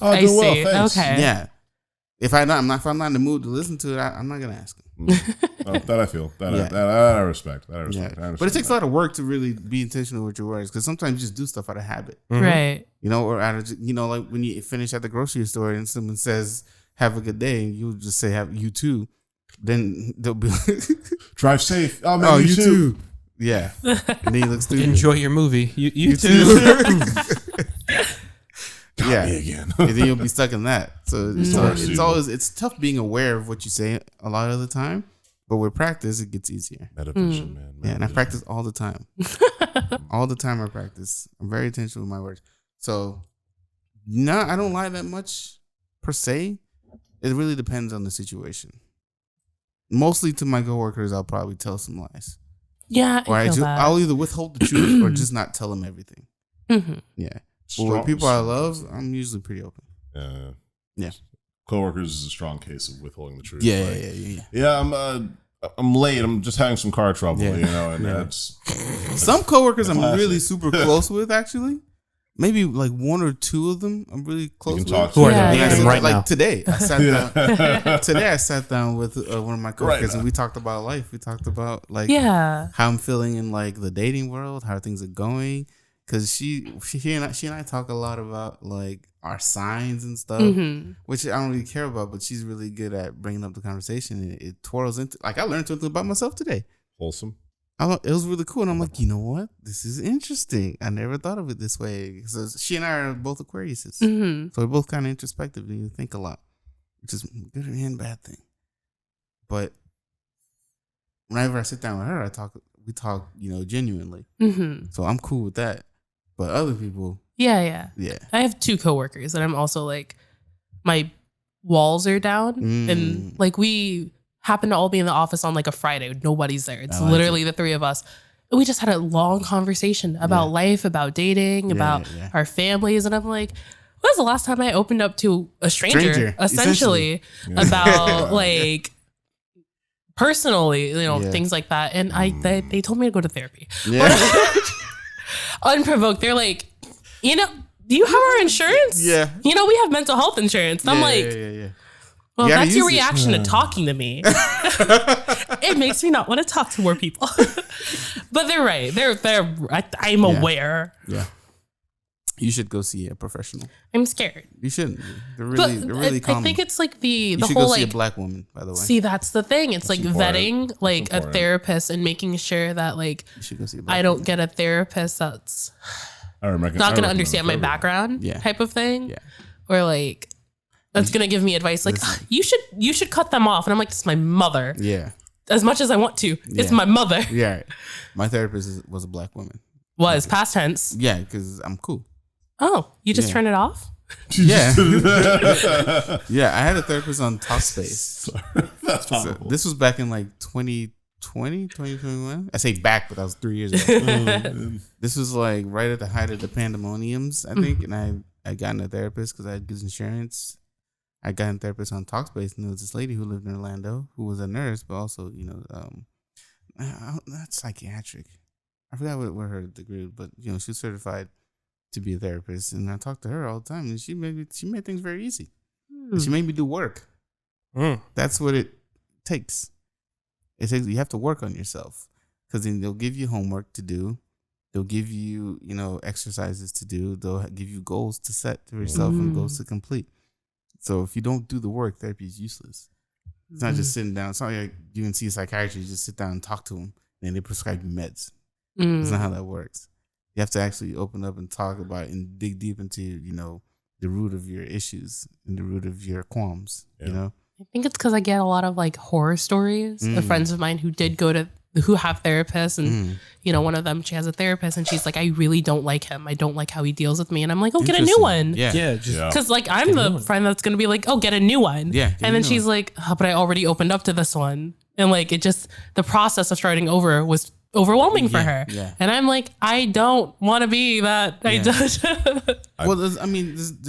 I doing see. well, thanks. Okay. Yeah. If I'm not in the mood to listen to it, I'm not gonna ask them. That I feel. That I respect. That I respect. Yeah. But it takes a lot of work to really be intentional with your words, because sometimes you just do stuff out of habit. Right. Or out of like when you finish at the grocery store and someone says "Have a good day," and you just say "Have you too," then they'll be like, "Drive safe." Oh man, you too. Yeah. And then he looks through. Enjoy your movie. You too. Got me again. And then you'll be stuck in that. So it's tough being aware of what you say a lot of the time, but with practice it gets easier. Meditation, man. Yeah, and I practice all the time. All the time I practice. I'm very intentional with my words. So I don't lie that much per se. It really depends on the situation. Mostly to my coworkers, I'll probably tell some lies. Yeah, I'll either withhold the truth or just not tell them everything. Mm-hmm. Yeah. But with people I love, I'm usually pretty open. Yeah. Coworkers is a strong case of withholding the truth. Yeah. I'm late. I'm just having some car trouble, and that's some coworkers I'm really super close with, actually. maybe like one or two of them I'm really close with. talk to. Who are Yeah, they? yeah, Them yeah. right now. Like today, I sat Yeah. Today I sat down with one of my coworkers Right and we talked about life. We talked about like Yeah. how I'm feeling in like the dating world, how things are going. Cause she and I talk a lot about like our signs and stuff, which I don't really care about, but she's really good at bringing up the conversation. And it twirls into like I learned something about myself today. Wholesome. It was really cool, and I'm like, you know what? This is interesting. I never thought of it this way. So she and I are both Aquariuses, so we're both kind of introspective and you think a lot, which is good and bad thing. But whenever I sit down with her, we talk, genuinely. So I'm cool with that. But other people, Yeah. yeah. I have 2 coworkers, and I'm also like, my walls are down, and like we happen to all be in the office on like a Friday. Nobody's there. It's literally the 3 of us. And we just had a long conversation about life, about dating, about our families, and I'm like, when was the last time I opened up to a stranger essentially. About like personally, things like that. And they told me to go to therapy. Yeah. Unprovoked. They're like, do you have our insurance? Yeah. We have mental health insurance. And I'm like, yeah. well, You gotta that's your use it. reaction to talking to me. It makes me not want to talk to more people. But they're right. I'm aware. Yeah. You should go see a professional. I'm scared. You shouldn't. They're really I common. think it's like the You should whole go see a like, black woman, by the way. see, that's the thing. It's like important. vetting like a important. therapist and making sure that like You should go see a black I don't get a therapist that's not going to understand my background type of thing. Yeah. Or like that's going to give me advice like you should cut them off. And I'm like, this is my mother. Yeah. As much as I want to, it's my mother. Yeah. My therapist was a black woman. Was past tense. Yeah, because I'm cool. Oh, you just Yeah. turn it off? Yeah. Yeah, I had a therapist on Talkspace. That's So possible. this was back in like 2020, 2021. I say back, but that was 3 years ago. This was like right at the height of the pandemoniums, I think. And I got in a therapist because I had good insurance. I got in a therapist on Talkspace, and there was this lady who lived in Orlando who was a nurse, but also, not psychiatric. I forgot what her degree was, but she was certified to be a therapist, and I talked to her all the time, and she made things very easy. And she made me do work. That's what it takes. You have to work on yourself, because then they'll give you homework to do. They'll give you, exercises to do. They'll give you goals to set for yourself and goals to complete. So if you don't do the work, therapy is useless. It's not just sitting down. It's not like you can see a psychiatrist. You just sit down and talk to them, and they prescribe you meds. That's not how that works. You have to actually open up and talk about it and dig deep into, the root of your issues and the root of your qualms, I think it's because I get a lot of like horror stories of friends of mine who have therapists, and one of them, she has a therapist, and she's like, I really don't like him. I don't like how he deals with me. And I'm like, oh, get a new one. Yeah. Because like I'm the friend that's gonna be like, oh, get a new one. Yeah. And then she's like, oh, but I already opened up to this one. And like the process of starting over was overwhelming for her. Yeah. And I'm like, I don't want to be that. I don't. Well, there's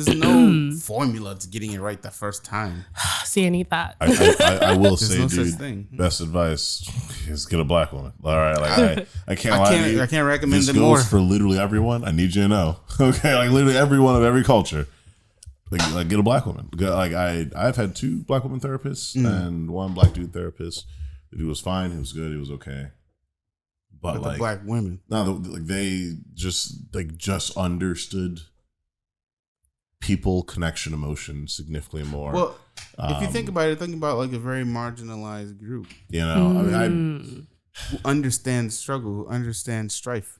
no formula to getting it right the first time. See, I need that. I will say, no such dude, thing. best advice is get a black woman. All right, like I can't lie to you. I can't recommend This it goes more. for literally everyone. I need you to know. Okay, like literally everyone of every culture. Like get a black woman. Like I've had 2 black woman therapists and 1 black dude therapist. The dude was fine. He was good. He was okay. But the like black women. no, they just understood people, connection, emotion significantly more. Well, if you think about it, think about like a very marginalized group I mean, who understands struggle, who understands strife.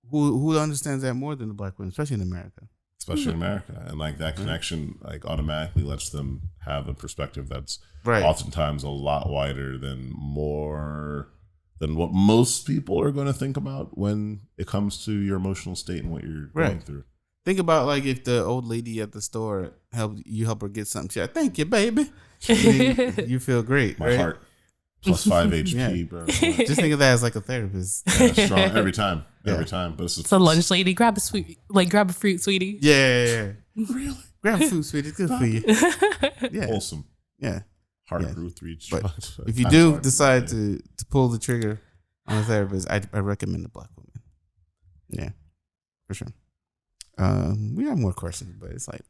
Who understands that more than the black women, especially in America. especially in America, and like that connection like automatically lets them have a perspective that's Right. oftentimes a lot wider than what most people are going to think about when it comes to your emotional state and what you're going Right. through. Think about like if the old lady at the store help her get something. She's like, "Thank you, baby." You feel great. My right? heart plus 5 HP, Yeah. bro. Just think of that as like a therapist. Yeah, strong every time, every Yeah. time. But it's So lunch lady, grab a fruit, sweetie. Yeah. Really? Grab food, sweetie. It's good for you. Yeah. wholesome. Yeah. Heart Yeah. brew 3 But shots. if you I'm do sorry. decide to pull the trigger on a therapist, I recommend a black woman. Yeah, for sure. We have more questions, but it's like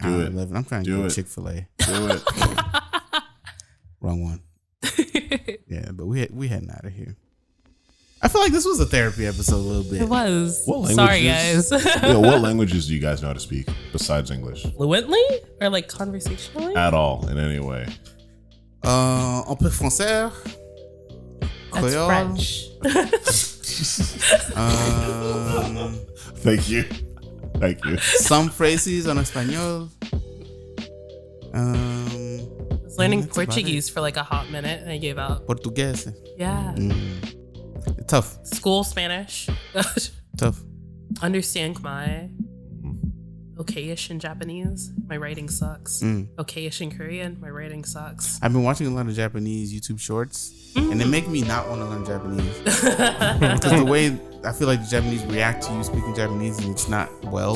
Do hour it. 11. I'm trying to Do get it. Chick-fil-A. Do it. Wrong one. Yeah, but we heading out of here. I feel like this was a therapy episode a little bit. It was. What Sorry, guys. languages- what languages do you guys know how to speak besides English? Fluently or like conversationally? At all, in any way? Un peu français. That's Creole. French. Thank you. Thank you. Some phrases en espagnol. I was learning That's about Portuguese for like a hot minute and I gave up. Portuguese. Yeah. Tough. School Spanish. Tough. Understand Khmer. Okay-ish in Japanese. My writing sucks. Okay-ish in Korean. My writing sucks. I've been watching a lot of Japanese YouTube shorts, and they make me not want to learn Japanese. Because the way I feel like the Japanese react to you speaking Japanese, and it's not well.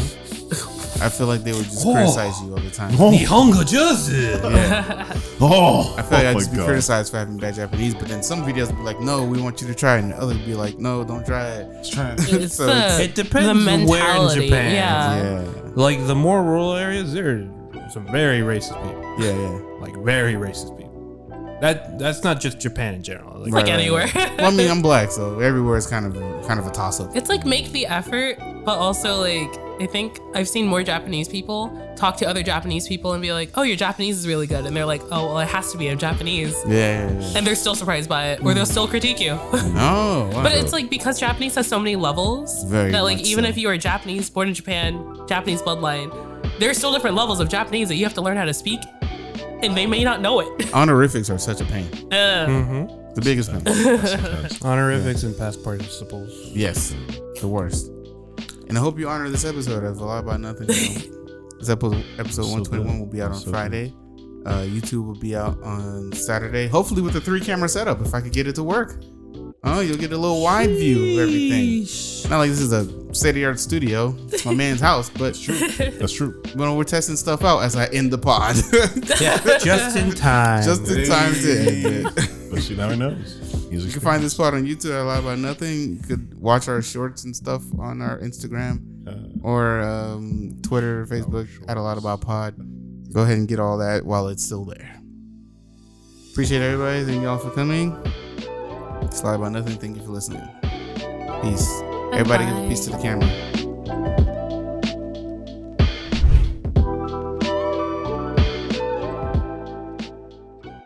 I feel like they would just criticize you all the time. Nihongo Josu. Yeah. Oh, I feel like I'd my just be God. criticized for having bad Japanese, but then some videos would be like, no, we want you to try it, and others would be like, no, don't try it. Let's try it. It's So the, It depends the on where in mentality. Japan. Yeah. Yeah. Like the more rural areas, there are some very racist people. Yeah. Like very racist people. That's not just Japan in general. Like, Like Right, right, anywhere. Well, I mean, I'm black, so everywhere is kind of a toss up. It's like make the effort, but also like I think I've seen more Japanese people talk to other Japanese people and be like, "Oh, your Japanese is really good," and they're like, "Oh, well, it has to be. I'm Japanese," Yeah. and they're still surprised by it, or they'll still critique you. Oh, wow. But it's like because Japanese has so many levels Very that like much even so. if you are Japanese, born in Japan, Japanese bloodline, there's still different levels of Japanese that you have to learn how to speak, and they may not know it. honorifics are such a pain. The biggest pain. honorifics and past participles. Yes, the worst. And I hope you honor this episode of A Lot About Nothing. This episode 121 will be out on Friday. YouTube will be out on Saturday. Hopefully with a 3-camera setup, if I could get it to work. Oh, you'll get a little wide view of everything. Not like this is a state-of-the-art studio. It's my man's house, but That's true. we're testing stuff out as I end the pod. Yeah, just in time. Just in time to end it. But she never knows. You can find this pod on YouTube at A Lot About Nothing. You could watch our shorts and stuff on our Instagram or Twitter, Facebook at A Lot About Pod. Go ahead and get all that while it's still there. Appreciate everybody. Thank y'all for coming. It's A Lot About Nothing. Thank you for listening. Peace. Everybody give a peace to the camera.